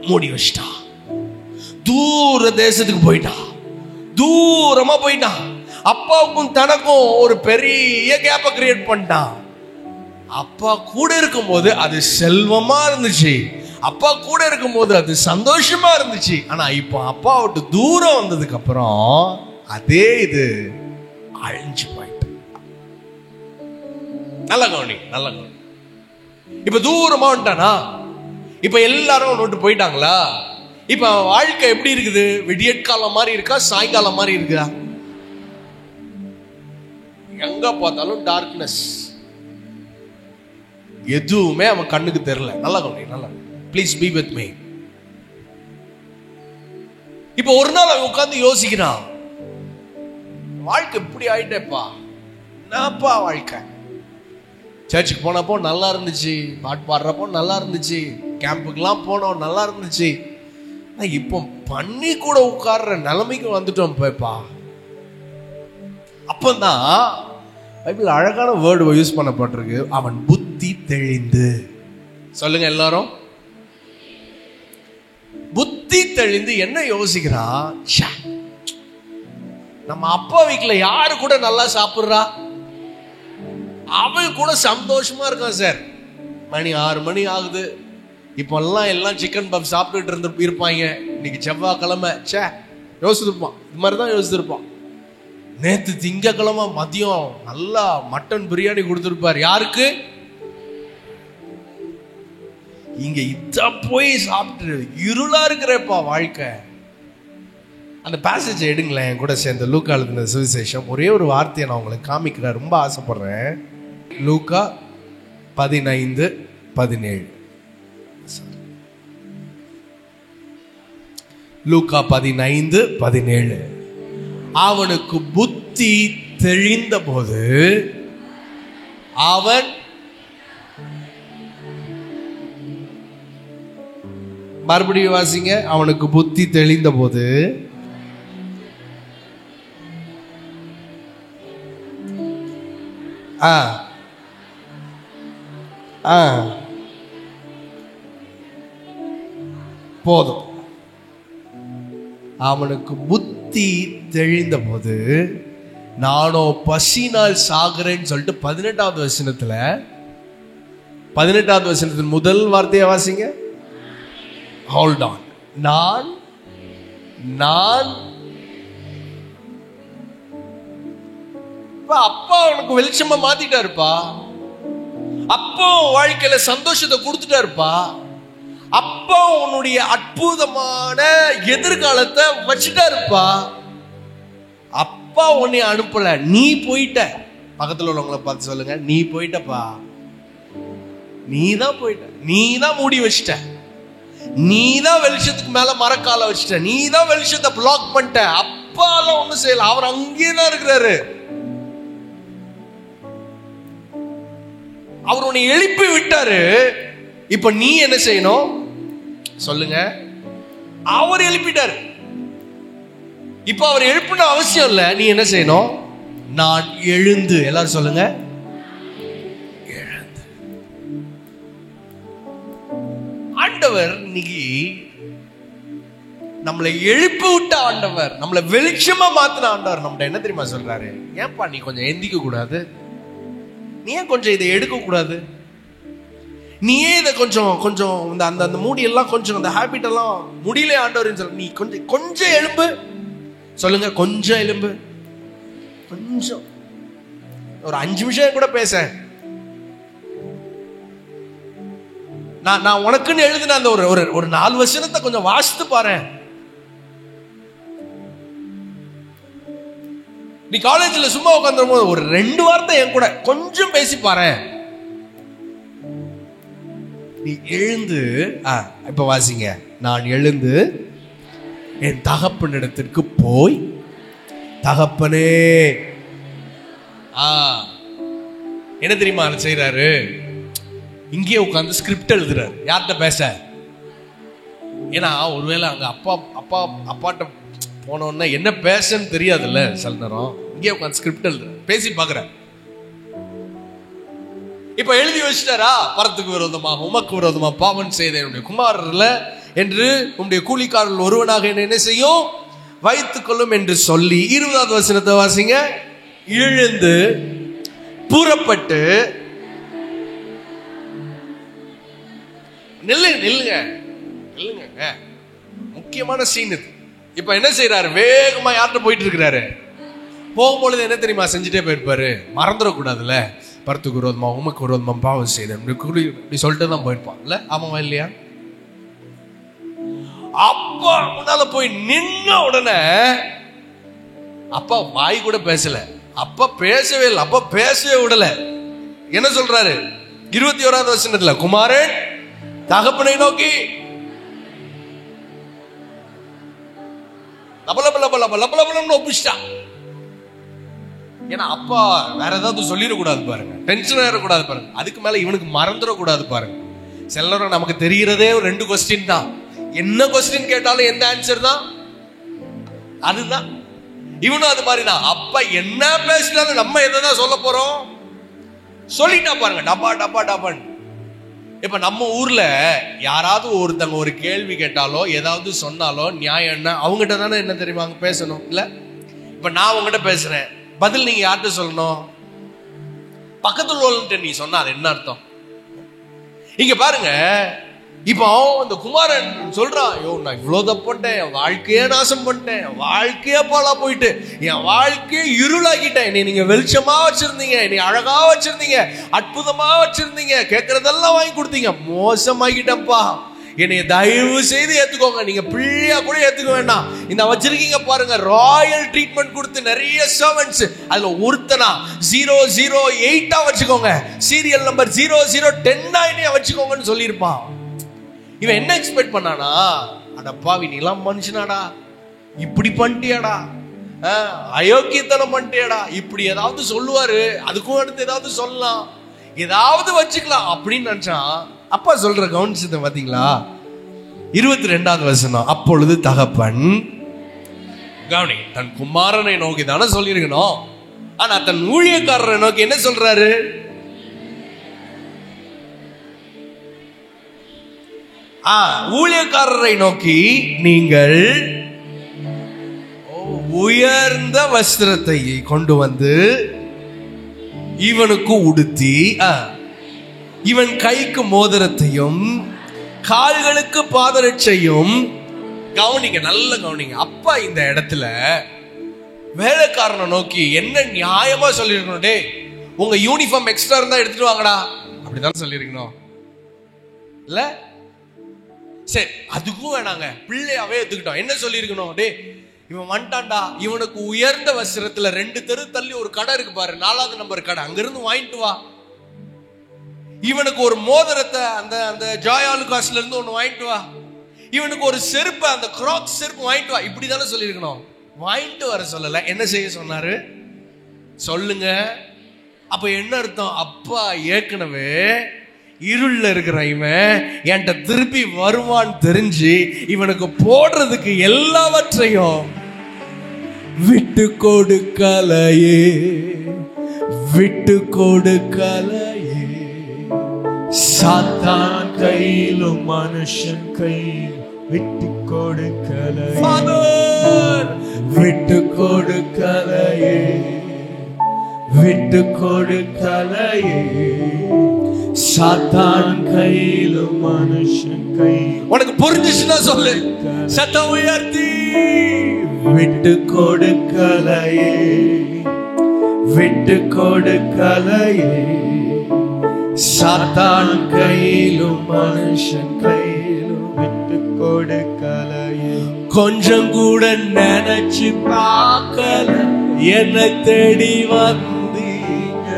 மூடி வச்சிட்டான். தூர தேசத்துக்கு போயிட்டான், தூரமா போயிட்டான். அப்பாவுக்கும் தனக்கும் ஒரு பெரிய கேப்பை கிரியேட் பண்ணிட்டான். அப்பா கூட இருக்கும் போது அது செல்வமா இருந்துச்சு, அப்பா கூட இருக்கும் போது அது சந்தோஷமா இருந்துச்சு. ஆனா இப்போ அப்பா விட்டு தூரம் வந்ததுக்கு அப்புறம் அதே இது அழிஞ்சு போயிட்டு. நல்ல கவனி, நல்ல கவனி. இப்ப தூரமா வந்துட்டானா, இப்ப எல்லாரும் விட்டு போயிட்டாங்களா, இப்ப வாழ்க்கை எப்படி இருக்குது? விடியற்காலம் மாதிரி இருக்கா, சாயங்காலம் மாதிரி இருக்கா? எங்க பார்த்தாலும் டார்க்னஸ், எதுவுமே அவன் கண்ணுக்கு தெரியல. நல்லா கவனி, நல்லா, ப்ளீஸ் பி வித் மீ. இப்ப ஒரு நாள் அவன் உட்கார்ந்து யோசிக்கிறான், வாழ்க்கை இப்படி ஆயிட்டேப்பா, என்னப்பா வாழ்க்கை. சர்ச்சுக்கு போனப்போ நல்லா இருந்துச்சு, பாட்டு பாடுறப்போ நல்லா இருந்துச்சு, கேம்புக்கெல்லாம் போனோம் நல்லா இருந்துச்சு, இப்போ பண்ணி கூட உட்கார்ற நிலைமைக்கு வந்துட்டோம் போய்ப்பா. அப்பதான் பைபிள் அழகான வேர்டு யூஸ் பண்ணப்பட்டிருக்கு, அவன் புத்தி தெளிந்து. சொல்லுங்க எல்லாரும், புத்தி தெளிந்து. என்ன யோசிக்கிறான்? நம்ம அப்பா வீட்டுல யாரு கூட நல்லா சாப்பிடுறா, அவன் கூட சந்தோஷமா இருக்கான் சார். மணி 6 மணி ஆகுது, இப்பெல்லாம் எல்லாம் சிக்கன் பப் சாப்பிட்டுட்டு இருப்பாங்க. இன்னைக்கு செவ்வாய்க்கிழமை, யோசிச்சிருப்பான், இது மாதிரிதான் யோசிச்சிருப்பான். நேத்து திங்கக்கிழமை மதியம் நல்லா மட்டன் பிரியாணி கொடுத்திருப்பார். யாருக்கு? இங்க இத போய் சாப்பிட்டு இருளா இருக்கிறப்பா வாழ்க்கை. அந்த பேசேஜ் எடுங்களேன் என் கூட சேர்ந்த லூக்கா எழுதின சுவிசேஷம். ஒரே ஒரு வார்த்தையை நான் உங்களுக்கு காமிக்கிறேன், ரொம்ப ஆசைப்படுறேன். லூக்கா 15:17. லூக்கா 15:17. அவனுக்கு புத்தி தெளிந்த போது அவன், மறுபடியும் வாசிங்க, அவனுக்கு புத்தி தெளிந்த போது போதும். அவனுக்கு புத்தி தெளிந்த போது நானோ பசினால் சாகுறேன்னு சொல்லிட்டு 18வது வசனத்துல, 18வது வசனத்தின் முதல் வார்த்தையை வாசிங்க. Hold on. நான் அப்பா உனக்கு வெளிச்சமா மாத்திட்டாருப்பா, அப்பா வாழ்க்கையில சந்தோஷத்தை கொடுத்துட்டாருப்பா, அப்பா உன்னுடைய அற்புதமான எதிர்காலத்தை வச்சுட்டாருப்பா, அப்பா உன்னை அனுப்பல, நீ போயிட்ட. பக்கத்துல உள்ளவங்களை பார்த்து சொல்லுங்க, நீ போயிட்டப்பா, நீ தான் போயிட்ட, நீ தான் மூடி வச்சிட்ட, நீ தான் வெளிச்சத்துக்கு மேல மரக்கால வச்சிட்ட, நீ தான் வெளிச்சத்தை பிளாக் பண்ணிட்ட. அப்பாலாம் ஒண்ணும் செய்யல, அவர் அங்கேயே தான் இருக்கிறாரு. அவர் உன்னை எழுப்பி விட்டாரு. இப்ப நீ என்ன செய்யணும் சொல்லுங்க? அவர் எழுப்பிட்டாரு, இப்ப அவர் எழுப்பின அவசியம் இல்ல. நீ என்ன செய்யணும்? நான் எழுந்து, எல்லாரும் சொல்லுங்க, எழுந்து. ஆண்டவர் இன்னைக்கு நம்மளை எழுப்பி விட்ட ஆண்டவர், நம்மளை வெளிச்சமா மாத்தின ஆண்டவர் நம்மகிட்ட என்ன தெரியுமா சொல்றாரு? ஏன்பா நீ கொஞ்சம் எந்திக்க கூடாது? நீ ஏன் கொஞ்சம் இதை எடுக்க கூடாது? நீயே இதை கொஞ்சம் கொஞ்சம் அந்த மூடியெல்லாம் கொஞ்சம் அந்த ஹேபிட் எல்லாம் முடியல ஆண்டவர் சொல்ல, நீ கொஞ்சம் எலும்பு. சொல்லுங்க, கொஞ்சம் எலும்பு. கொஞ்சம் ஒரு 5 நிமிஷம் கூட பேச. நான் உனக்குன்னு எழுதின அந்த ஒரு 4 வசனத்தை கொஞ்சம் வாசித்து பாரு. நீ காலேஜ்ல சும்மா உட்கார்ந்து போது ஒரு 2 வார்த்தை என் கூட கொஞ்சம் பேசி பாரு. நீ எழுந்து, இப்ப வாசிங்க, நான் எழுந்து என் தகப்பனிடத்திற்கு போய், தகப்பனே, என்ன தெரியுமா செய்யறாரு? இங்கே உட்கார்ந்து ஸ்கிரிப்ட் எழுதுறாரு. யார்கிட்ட பேச? ஏன்னா ஒருவேளை அங்க அப்பாட்ட போனோன்னா என்ன பேசன்னு தெரியாதுல்ல சில நேரம். இங்கே உட்காந்து ஸ்கிரிப்ட் எழுதுற, பேசி பாக்குற. இப்ப எழுதி வச்சுட்டாரா? பரத்துக்கு விரோதமாக உமக்கு விரோதமாக பாவம் செய்த என்னுடைய குமாரர்ல என்று உம்முடைய கூலிக்காரர்கள் ஒருவனாக என்ன செய்யும்? வைத்துக் கொள்ளும் என்று சொல்லி 20வது வசனத்தை வாசிங்க. எழுந்து புறப்பட்டு, நில்லுங்க, முக்கியமான சீன் இது. இப்ப என்ன செய்யறாரு? வேகமா யார்கிட்ட போயிட்டு இருக்கிறாரு? போகும்பொழுது என்ன தெரியுமா செஞ்சுட்டே போயிருப்பாரு? மறந்துடக்கூடாதுல்ல, பரத்துக்கு விரோதமா உமக்கு விரோதமா பாவம் செய்தேன் இப்படி சொல்லிட்டு தான் போயிருப்பான் இல்ல? ஆமாவா இல்லையா? அப்பா முன்னால போய் நின்ன உடனே அப்பா வாய் கூட பேசல, அப்பா பேசவே இல்லை, அப்பா பேசவே விடல. என்ன சொல்றாரு? 21வது வசனத்துல, குமாரன் தகப்பனை நோக்கி ஒப்பிச்சிட்டான். ஏன்னா அப்பா வேற ஏதாவது சொல்லிடக்கூடாது பாருங்க, டென்ஷன் ஆயிடக்கூடாது பாருங்க, அதுக்கு மேல இவனுக்கு மறந்துடக்கூடாது பாருங்க. சில நேரம் நமக்கு தெரிகிறதே ஒரு 2 கொஸ்டின் தான். என்ன கொஸ்டின் கேட்டாலும் எந்த ஆன்சர் தான் அதுதான். இவனும் அது மாதிரிதான். அப்பா என்ன பேசினாலும் நம்ம எதான் சொல்ல போறோம் சொல்லிட்டா பாருங்க, டப்பா டப்பா டப்பான்னு. இப்ப நம்ம ஊர்ல யாராவது ஒருத்தங்க ஒரு கேள்வி கேட்டாலோ ஏதாவது சொன்னாலோ நியாயம் என்ன, அவங்ககிட்ட தானே என்ன தெரியுமா பேசணும் இல்ல? இப்ப நான் உங்ககிட்ட பேசுறேன், பதில் நீங்க யார்கிட்ட சொல்லணும்? பக்கத்துல உள்ளவன்ட்ட நீ சொன்னா அது என்ன அர்த்தம்? இங்க பாருங்க, இப்போ இந்த குமாரன் சொல்றான், ஐயோ நான் இவ்வளவு தப்புட்டேன், என் வாழ்க்கையே நாசம் பண்ணிட்டேன், என் வாழ்க்கையே பாலா போயிட்டு, என் வாழ்க்கையே இருளாக்கிட்டேன். என்னை நீங்க வெளிச்சமா வச்சிருந்தீங்க, என்னை அழகா வச்சிருந்தீங்க, அற்புதமா வச்சிருந்தீங்க, கேட்கறதெல்லாம் வாங்கி கொடுத்தீங்க, மோசமாக்கிட்டேன்ப்பா, என்னை தயவு செய்து ஏத்துக்கோங்க. நீங்க பிள்ளையா கூட ஏத்துக்க வேண்டாம். இந்த வச்சிருக்கீங்க பாருங்க, ராயல் ட்ரீட்மெண்ட் கொடுத்து நிறைய சர்வன்ட்ஸ், அதுல ஒருத்தனா 008 வச்சுக்கோங்க, சீரியல் நம்பர் 0010 வச்சுக்கோங்கன்னு சொல்லியிருப்பான். இவன் என்ன எக்ஸ்பெக்ட் பண்ணானா, அடப்பாவி நீ எல்லாம் மனுஷனாடா, இப்படி பண்ணிட்டியாடா, அயோக்கியத்தனம் பண்ணிட்டியாடா, இப்படி ஏதாவது சொல்லுவாரு, அதுக்கும் அடுத்து ஏதாவது சொல்லலாம், ஏதாவது வச்சுக்கலாம் அப்படின்னு நினைச்சான். அப்பா சொல்ற கவனிச்சதை பாத்தீங்களா? 22வது வசனம், அப்பொழுது தகப்பன் கவனி தன் குமாரனை நோக்கி தானே சொல்லியிருக்கணும், ஆனா தன் ஊழியக்காரரை நோக்கி என்ன சொல்றாரு? ஊழியக்காரரை நோக்கி நீங்கள் உயர்ந்த வஸ்திரத்தை கொண்டு வந்து இவனுக்கு உடுத்தி, இவன் கைக்கு மோதிரத்தையும் கால்களுக்கு பாதரட்சையும். கவனிங்க, நல்ல கவனிங்க. அப்பா இந்த இடத்துல வேலைக்காரனை நோக்கி என்ன நியாயமா சொல்லிருக்கணும்? டே உங்க யூனிஃபார்ம் எக்ஸ்ட்ரா இருந்தா எடுத்துட்டு வாங்கடா, அப்படிதான் சொல்லிருக்கணும் இல்ல? சரி, அதுக்கும் வேணாங்க, பிள்ளையாவே எடுத்துக்கிட்டோம். என்ன சொல்லிருக்கணும்? டே இவன் வந்துட்டான்டா, இவனுக்கு உயர்ந்த வஸ்திரத்துல 2 தெரு தள்ளி ஒரு கடை இருக்கு பாரு, 4வது நம்பர் கடை, அங்கிருந்து வாங்கிட்டு வா. இவனுக்கு ஒரு மோதிரத்தை அந்த அந்த ஜாயாலுகாஸ்ல இருந்து ஒண்ணு வாங்கிட்டு வா. இவனுக்கு ஒரு செருப்பு, அந்த கிராக்ஸ் செருப்பு வாங்கிட்டு வா. இப்படிதானே சொல்லியிருக்கணும், வாங்கிட்டு வர சொல்லல. என்ன செய்ய சொன்னாரு சொல்லுங்க? அப்ப என்ன அர்த்தம்? அப்பா ஏற்கனவே இருள்ல இருக்கிற இவன் என்கிட்ட திருப்பி வருவான்னு தெரிஞ்சு இவனுக்கு போடுறதுக்கு எல்லாவற்றையும் விட்டு கொடுக்கலையே, விட்டு கொடுக்கலையே. சாத்தான் கையிலும் மனுஷன் கையில் விட்டு கொடுக்கலையே, விட்டு கொடுக்கலையே, விட்டு கொடுக்கலையே. சாத்தான் கையிலும் மனுஷன் கை. உனக்கு புரிஞ்சுச்சுன்னா சொல்லு, சத்தம் உயர்த்தி. விட்டு கொடுக்கலையே, விட்டு கொடுக்கலையே. சாத்தான் கையிலும் மனுஷன் கையிலும் விட்டு கொடுக்கலையே. கொஞ்சம் கூட நினைச்சு பார்க்கல, என்ன தேடி வந்தீங்க,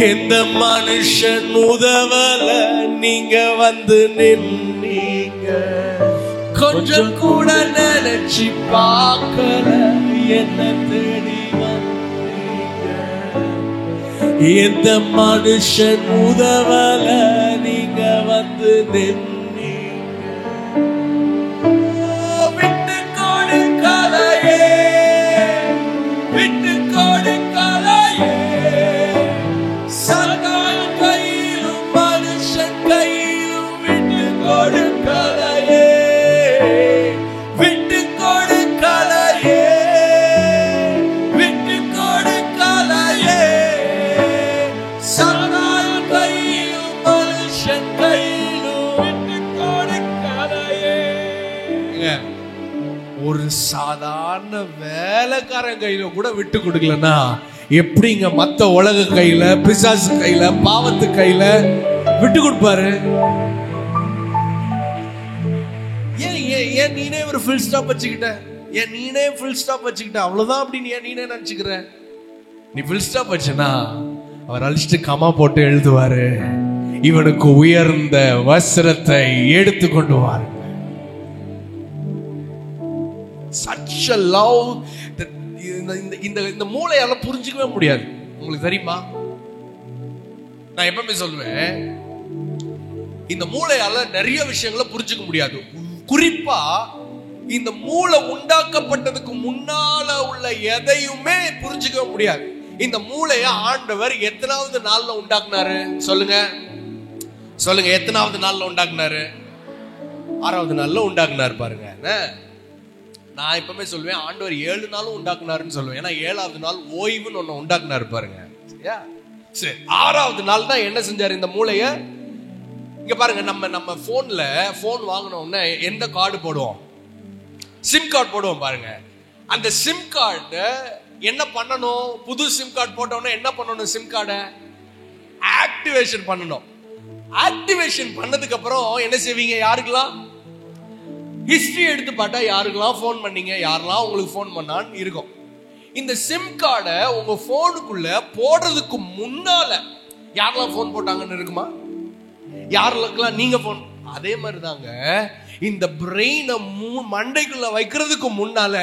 எந்த மனுஷன் உதவல, நீங்க வந்து நின்னீங்க. கொஞ்சம் கூட நினைச்சு பார்க்கல, என்ன தேடி வந்தீங்க, எந்த மனுஷன் உதவல, நீங்க வந்து நின்னீங்க. விட்டு கொடுக்கலையே, விட்டு கொடுக்கலையே. சாத்தான் கையிலும் மனுஷன் கையிலும் விட்டு கொடுக்கலையே, விட்டு கொடுக்கலையே, விட்டு கொடுக்கலையே. சாத்தான் கையிலும் மனுஷன் கையிலும் விட்டு சாதாரண வேலைக்காரன் கையில கூட விட்டு கொடுக்கலன்னா எப்படிங்க மத்த உலக கையில, பிசாசு கையில, பாவத்து கையில விட்டு கொடுப்பாரு? ஏன் நீனே ஒரு ஃபுல் ஸ்டாப் வச்சுக்கிட்ட? ஏன் நீனே ஃபுல் ஸ்டாப் வச்சுக்கிட்ட? அவ்வளவுதான் அப்படின்னு ஏன் நீனே நினைச்சுக்கிற? நீ ஃபுல் ஸ்டாப் வச்சனா அவர் அழிச்சிட்டு கமா போட்டு எழுதுவாரு, இவனுக்கு உயர்ந்த வஸ்திரத்தை எடுத்து கொண்டு வாரு. Such a love that இந்த மூளையால புரிஞ்சுக்கவே முடியாது. உங்களுக்கு தெரியுமா? நான் எப்பவுமே சொல்லுவேன், இந்த மூளையால நிறைய விஷயங்களை புரிஞ்சுக்க முடியாது. குறிப்பா இந்த மூளை உண்டாக்கப்பட்டதுக்கு முன்னால உள்ள எதையுமே புரிஞ்சுக்க முடியாது. இந்த மூளைய ஆண்டவர் எத்தனாவது நாள்ல உண்டாக்குனாரு? சொல்லுங்க சொல்லுங்க, எத்தனாவது நாள்ல உண்டாக்குனாரு? 6வது நாள்ல உண்டாக்குனாரு. பாருங்க, நான் எப்பவுமே சொல்லுவேன் ஆண்டவர் 7 நாளும் உண்டாக்குனாருன்னு சொல்லுவேன். ஏன்னா 7வது நாள் ஓய்வுன்னு ஒண்ணு உண்டாக்குனாரு. பாருங்க, சரி, 6வது நாள் தான் என்ன செஞ்சாரு இந்த மூளைய? இங்க பாருங்க, நம்ம போன் வாங்கின உடனே எந்த கார்டு போடுவோம்? சிம் கார்டு போடுவோம். பாருங்க, அந்த சிம் கார்டு என்ன பண்ணணும்? புது சிம் கார்டு போட்டோம்னா என்ன பண்ணணும்? சிம் கார்டை ஆக்டிவேஷன் பண்ணணும். ஆக்டிவேஷன் பண்ணதுக்கு அப்புறம் என்ன செய்வீங்க? யாருக்கெல்லாம் ஹிஸ்டரி எடுத்து பார்த்தா யாருக்கெல்லாம் போன் பண்ணீங்க, யாரெல்லாம் உங்களுக்கு போன் பண்ணான்னு இருக்கும். இந்த சிம் கார்டை உங்க போனுக்குள்ள போடுறதுக்கு முன்னால யாரெல்லாம் போன் போட்டாங்கன்னு இருக்குமா? யாருக்கெல்லாம் நீங்க போன்? அதே மாதிரிதாங்க இந்த பிரெயினை மண்டைக்குள்ள வைக்கிறதுக்கு முன்னால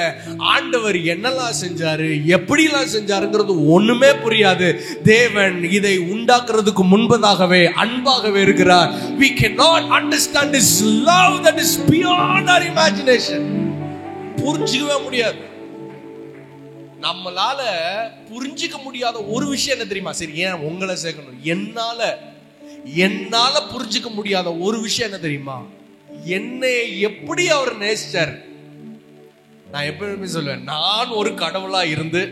ஆண்டவர் என்னெல்லாம் செஞ்சாரு, எப்படிலாம் செஞ்சாருங்கிறது ஒண்ணுமே புரியாது. தேவன் இதை உண்டாக்குறதுக்கு முன்பதாகவே அன்பாகவே இருக்கிறார். We cannot understand His love that is beyond our imagination. புரிஞ்சிக்கவே முடியாது. நம்மளால புரிஞ்சிக்க முடியாத ஒரு விஷயம் என்ன தெரியுமா? சரி, ஏன் உங்களை சேர்க்கணும்? என்னால புரிஞ்சிக்க முடியாத ஒரு விஷயம் என்ன தெரியுமா? என்னை எப்படி அவர் நேசிச்சார். நான் எப்பவுமே சொல்லுவேன், நான் ஒரு கடவுளா இருந்து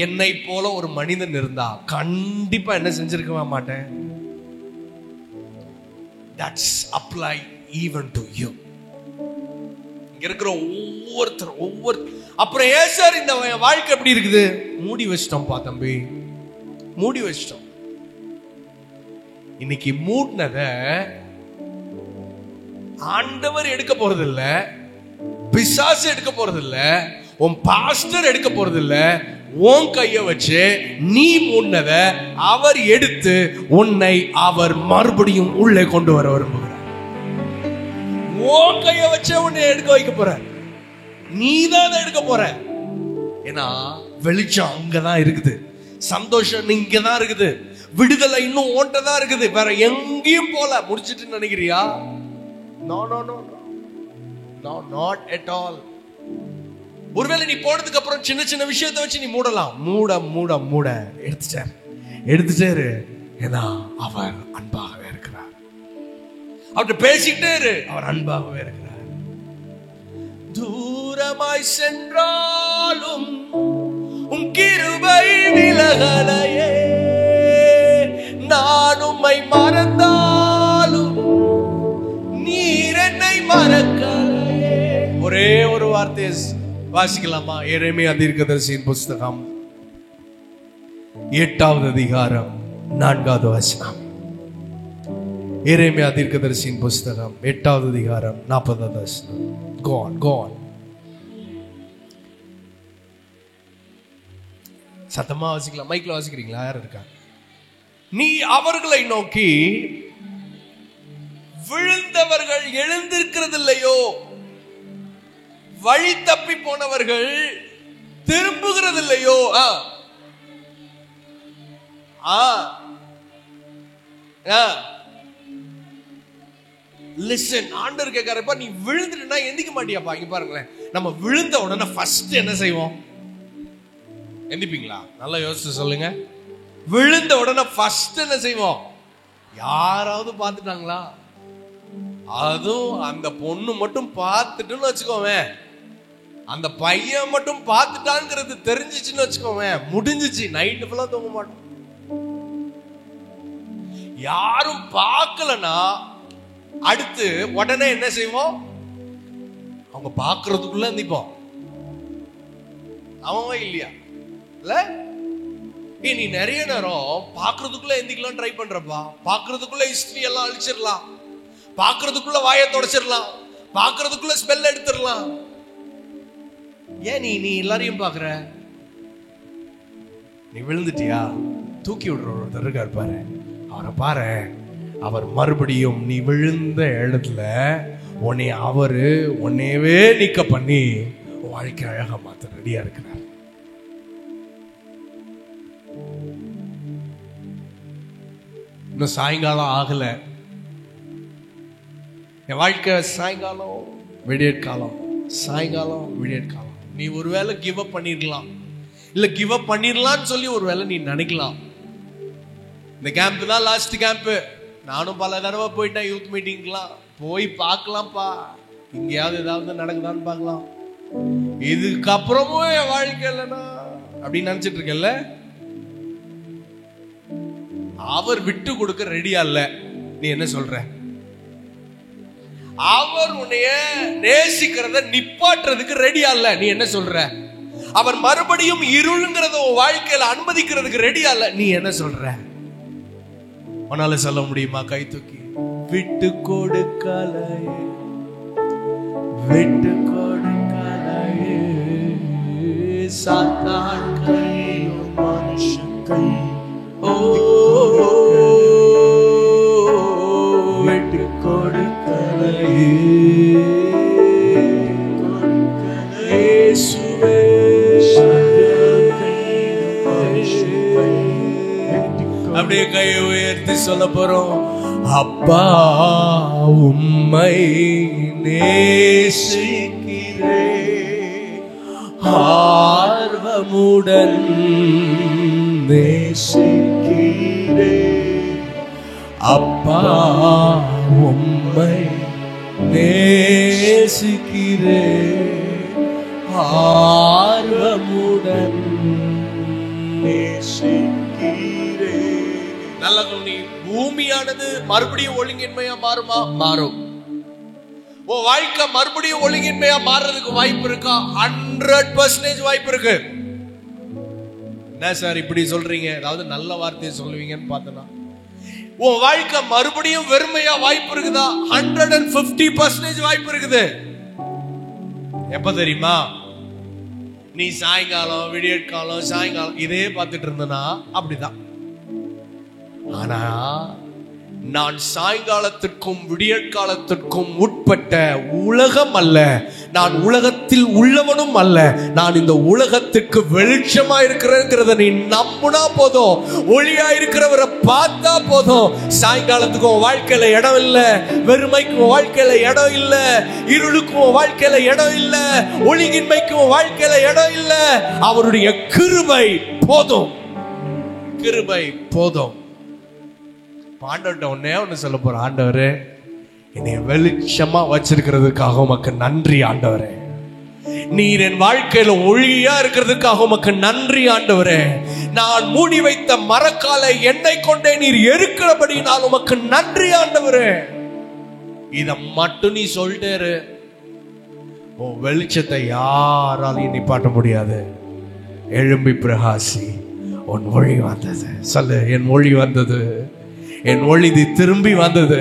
என்னை போல ஒரு மனிதன் இருந்தா கண்டிப்பா என்ன செஞ்சிருக்க மாட்டேன். That's apply even to you. இங்க இருக்கிற ஒவ்வொருத்தர் அப்புறம் ஏன் சார் இந்த வாழ்க்கை எப்படி இருக்குது? மூடி வச்சிட்டோம் பா தம்பி, மூடி வச்சிட்டோம். இன்னைக்கு மூடினத ஆண்டவர் எடுக்க போறது இல்ல, பிசாசு எடுக்க போறது இல்ல, உன் பாஸ்டர் எடுக்க போறது இல்ல. உன் கைய வச்சு நீ மூடினத அவர் எடுத்து உன்னை அவர் மறுபடியும் உள்ளே கொண்டு வர விரும்புகிறார். உன் கைய வச்சு உன்னை எடுக்க வைக்க போற, நீ தான் எடுக்க போற. ஏன்னா வெளிச்சம் அங்கதான் இருக்குது, சந்தோஷம் இங்கதான் இருக்குது, விடுதலை இன்னும் ஓட்டதான் இருக்குது, வேற எங்கேயும் போல. முடிச்சிட்டு நினைக்கிறியா? No, not at all. ஒருவேளை நீ போனதுக்கு அப்புறம் சின்ன சின்ன விஷயத்தை வச்சு நீ மூடலாம். மூட எடுத்துட்டாரு. ஏன்னா அவர் அன்பாகவே இருக்கிறார். அவர்கிட்ட பேசிக்கிட்டே இரு, அவர் அன்பாகவே இருக்கிறார். தூரமாய் சென்றாலும் உன் கிருபை விலகலையே, நான் உம்மை மறந்தாலும் நீர் என்னை மறக்கலையே. ஒரே ஒரு வார்த்தை வாசிக்கலாமா? எரேமியா தீர்க்கதரிசியின் புஸ்தகம் 8வது அதிகாரம் 4வது வசனம். எரேமியா தீர்க்கதரிசியின் புஸ்தகம் 8வது அதிகாரம் 40வது வசனம். Go on. சத்தமா வாசிக்கலாம். மைக்ல வாசிக்கிறீங்களா? யார் இருக்கா? நீ அவர்களை நோக்கி, விழுந்தவர்கள் எழுந்திருக்கிறது இல்லையோ, வழி தப்பி போனவர்கள் திரும்புகிறது இல்லையோ. லிசன், ஆண்டவர் கேட்கறப்ப நீ விழுந்துட்டா எந்திக்க மாட்டியாப்பா. இங்க பாருங்களேன், நம்ம விழுந்த உடனே ஃபர்ஸ்ட் என்ன செய்வோம்? எந்திப்பீங்களா? நல்லா யோசிச்சு சொல்லுங்க. விழுந்த உடனே ஃபர்ஸ்ட் என்ன செய்வோம்? யாராவது பார்த்துட்டாங்களா? அதுவும் அந்த பொண்ணு மட்டும் பார்த்துட்டுன்னு வச்சுக்கோவேன், அந்த பையன் மட்டும் பார்த்துட்டாங்கிறது தெரிஞ்சிச்சுன்னு வச்சுக்கோவேன், முடிஞ்சிச்சு. நைட்டு ஃபுல்லா தூங்க மாட்டோம். யாரும் பார்க்கலனா அடுத்து உடனே என்ன செய்வோம்? அவங்க பார்க்கறதுக்குள்ள நிப்போம். அவன் இல்லையா? இல்ல நீ நிறைய நேரம் பாக்குறதுக்குள்ள எந்திக்கலாம் ட்ரை பண்றப்பா. பாக்குறதுக்குள்ள ஹிஸ்டரி எல்லாம் அழிச்சிடலாம், பாக்குறதுக்குள்ள வாயை தொடச்சிடலாம், பாக்குறதுக்குள்ள ஸ்மெல் எடுத்துடலாம். ஏன் நீ எல்லாரையும் பாக்குற? நீ விழுந்துட்டியா? தூக்கி விடுற ஒருத்தர் இருக்காரு பாரு, அவரை பாரு. அவர் மறுபடியும் நீ விழுந்த இடத்துல உன்னையவே நிக்க பண்ணி வாழ்க்கை அழகா மாத்த ரெடியா இருக்கிறார். இன்னும் சாயங்காலம் ஆகல. என் வாழ்க்கை சாயங்காலம் விடியற்காலம், சாயங்காலம் விடியற்காலம். நீ ஒருவேளை கிவ் அப் பண்ணிருக்கலாம், இல்ல கிவ் அப் பண்ணிடலான்னு சொல்லி ஒருவேளை நீ நினைக்கலாம். இந்த கேம்ப் தான் லாஸ்ட் கேம்ப். நானும் பல தடவை போயிட்டேன் யூத் மீட்டிங்லாம். போய் பார்க்கலாம்ப்பா, இங்கேயாவது ஏதாவது நடக்குதான்னு பார்க்கலாம். இதுக்கப்புறமும் என் வாழ்க்கை இல்லைன்னா அப்படின்னு நினைச்சிட்டு இருக்கல. அவர் விட்டு கொடுக்க ரெடியா இல்ல. நீ என்ன சொல்ற? அவர் உன்னைய நேசிக்கிறத நிப்பாட்டுறதுக்கு ரெடியா இல்ல. நீ என்ன சொல்ற? அவர் மறுபடியும் இருளுங்கிறத உன் வாழ்க்கையில அனுமதிக்கிறதுக்கு ரெடியா இல்ல. நீ என்ன சொல்ற? உன்னால சொல்ல முடியுமா? கை தூக்கி விட்டு கொடுக்கலையே, விட்டு கொடுக்கலையே, சாத்தான் கையிலும் மனுஷன் கை. ஓ விட்டு கொடுக்கலையே, இயேசுவே அப்படியே கையை உயர்த்தி சொல்ல போறோம். அப்பா உம்மை நேசிக்கிறே, ஆர்வமுடன் நேசிக்கிறே. அப்பா உம்மை நேசிக்கிறே, ஆர்வமுடன் நேசிக்கிறே. நல்ல கவனி. பூமியானது மறுபடியும் ஒழுங்கின்மையா மாறுமா? மாறும். உன் வாழ்க்கை மறுபடியும் ஒழுங்கின்மையா மாறுறதுக்கு வாய்ப்பு இருக்கா? 100% வாய்ப்பு இருக்கு. என்ன சார் இப்படி சொல்றீங்க? ஏதாவது நல்ல வார்த்தையை சொல்லுவீங்கன்னு பார்த்தனா, உன் வாழ்க்கை மறுபடியும் வெறுமையா வாய்ப்பு இருக்குதா? 150% வாய்ப்பு இருக்குது. எப்ப தெரியுமா? நீ சாயங்காலம் விடியற்காலம் சாயங்காலம் இதே பார்த்துட்டு இருந்தனா அப்படிதான். ஆனா நான் சாயங்காலத்திற்கும் விடியற்காலத்திற்கும் உட்பட்ட உலகம் அல்ல, நான் உலகத்தில் உள்ளவனும் அல்ல. நான் இந்த உலகத்துக்கு வெளிச்சமா இருக்கிறேங்கிறத நீ நம்புனா போதும், ஒளியா இருக்கிறவரை பார்த்தா போதும். சாயங்காலத்துக்கும் வாழ்க்கையில இடம் இல்ல, வெறுமைக்கும் வாழ்க்கையில இடம் இல்ல, இருளுக்கும் வாழ்க்கையில இடம் இல்ல, ஒழுங்கின்மைக்கும் வாழ்க்கையில இடம் இல்ல. அவருடைய கிருபை போதும், கிருபை போதும். ஆண்டவர்கிட்ட ஒண்ணு சொல்ல போற, ஆண்டவரே என்னை வெளிச்சமா வச்சிருக்கிறதுக்காக உமக்கு நன்றி ஆண்டவரே. நீர் என் வாழ்க்கையில ஒளியா இருக்கிறதுக்காக உமக்கு நன்றி ஆண்டவரே. நான் மூடி வைத்த மரக்காலை எண்ணெய் கொண்டே நீர் எரிக்கிறபடினால் உமக்கு நன்றி ஆண்டவரே. இத மட்டும் நீ சொல்லிட்டேரு, உன் வெளிச்சத்தை யாராலையும் நிப்பாட்ட முடியாது. எழும்பி பிரகாசி, உன் ஒளி வந்தது. சொல்லு, என் ஒளி வந்தது, என் ஒளி திரும்பி வந்தது,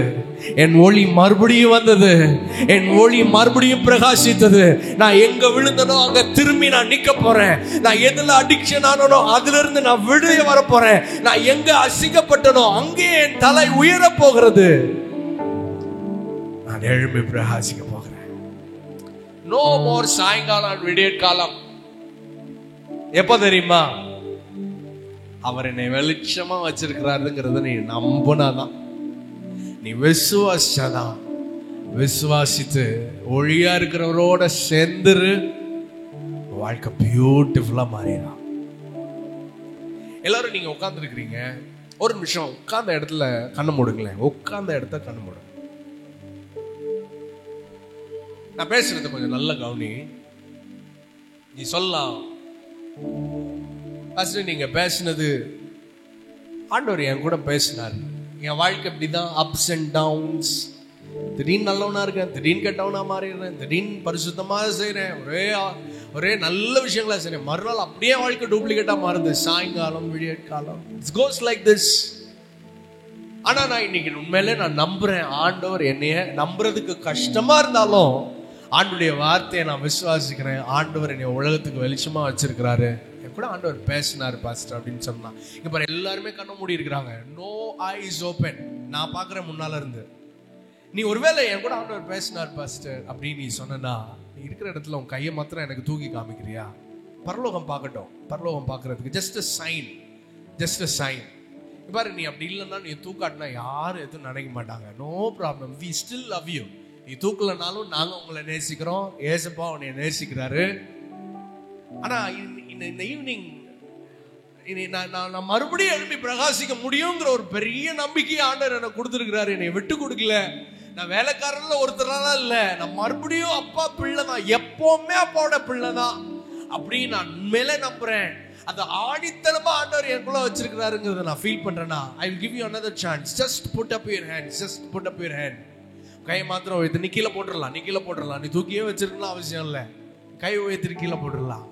என் ஒளி மறுபடியும் வந்தது, என் ஒளி மறுபடியும் பிரகாசித்தது. நான் எங்க விழுந்தனோ அங்க திரும்பி நான் நிக்க போறேன். நான் எதுல அடிக்ஷன் ஆனோ அதுல இருந்து நான் விடுதலை வர போறேன். நான் எங்க அசிங்கப்பட்டனோ அங்கே என் தலை உயர போகிறது. நான் எழும்பி பிரகாசிக்க போகிறேன். நோ மோர் சாயங்காலம் விடியற்காலம். எப்ப தெரியுமா? அவர் என்னை வெளிச்சமா வச்சிருக்கிறாருங்கிறத நீ நம்பினாதான், நீ விசுவாசிச்சாதான். விசுவாசித்து ஒளியா இருக்கிறவரோட சேர்ந்துரு, வாழ்க்கை பியூட்டிஃபுல்லா மாறிடும். எல்லாரும் நீங்க உட்கார்ந்து இருக்கிறீங்க, ஒரு நிமிஷம் உட்கார்ந்த இடத்துல கண்ணு மூடுங்களேன். உட்கார்ந்த இடத்த கண்ணு மூடுங்க. நான் பேசுறது கொஞ்சம் நல்ல கவனி. நீ சொல்லலாம், நீங்க பேசினது ஆண்டவர் என் கூட பேசினார். என் வாழ்க்கை இப்படிதான், அப்ஸ் அண்ட் டவுன்ஸ். திடீர்னு நல்லவனா இருக்கேன், திடீர்னு கெட்டவனா மாறிடுறேன், திடீர்னு பரிசுத்தமா செய்யறேன், ஒரே நல்ல விஷயங்களா சரி, மறுநாள் அப்படியே வாழ்க்கை டூப்ளிகேட்டா மாறுது. சாயங்காலம் விடிய காலம், இட்ஸ் கோஸ் லைக் திஸ். ஆனா நான் இன்னைக்கு உண்மையிலே நான் நம்புறேன், ஆண்டவர் என்னைய நம்புறதுக்கு கஷ்டமா இருந்தாலும் ஆண்டுடைய வார்த்தையை நான் விசுவாசிக்கிறேன். ஆண்டவர் என்னை உலகத்துக்கு வெளிச்சமா வச்சிருக்கிறாரு. என் கூட ஆண்டவர் பேசினார் பாஸ்டர் அப்படின்னு சொன்னா. இங்க பாரு, எல்லாருமே கண்ண மூடி இருக்கிறாங்க. No eyes open. நான் பாக்குறேன் முன்னால இருந்து. நீ ஒருவேளை என் கூட ஆண்டவர் பேசினார் பாஸ்டர் அப்படின்னு நீ சொன்னா, நீ இருக்கிற இடத்துல உன் கையை மாத்திரம் எனக்கு தூக்கி காமிக்கிறியா? பரலோகம் பார்க்கட்டும். பரலோகம் பார்க்கறதுக்கு just a sign, just a sign. பாரு, நீ அப்படி இல்லைன்னா நீ தூக்காட்டினா யாரும் எதுவும் நினைக்க மாட்டாங்க. No problem, we still love you. நீ தூக்கலனாலும் நாங்க உங்களை நேசிக்கிறோம். ஏசப்பா உன்னை நேசிக்கிறாரு. ஆனா இந்த ஈவினிங் நான் மறுபடியும் எழுப்பி பிரகாசிக்க முடியுங்கிற ஒரு பெரிய நம்பிக்கையை ஆண்டவர் எனக்கு கொடுத்துருக்கிறாரு. என்னை விட்டு கொடுக்கல. நான் வேலைக்காரன்ல ஒருத்தராலாம் இல்ல, நான் மறுபடியும் அப்பா பிள்ளை தான், எப்பவுமே அப்பாவோட பிள்ளை தான் அப்படின்னு நான் உண்மையிலே நம்புறேன். அந்த ஆடித்தனமா ஆண்டவர் எனக்குள்ள வச்சிருக்கிறாருங்கிறத நான் ஃபீல் பண்றேன்னா, I will give you another chance. Just put up your hand. Just put up your hand. கை மாத்திரம் உயர்த்து. நீ கீழே போட்டுடலாம், நீ கீழே போட்டுடலாம். நீ தூக்கியே வச்சிருக்கலாம் அவசியம் இல்லை. கை உயர்த்தி கீழே போட்டுடலாம்.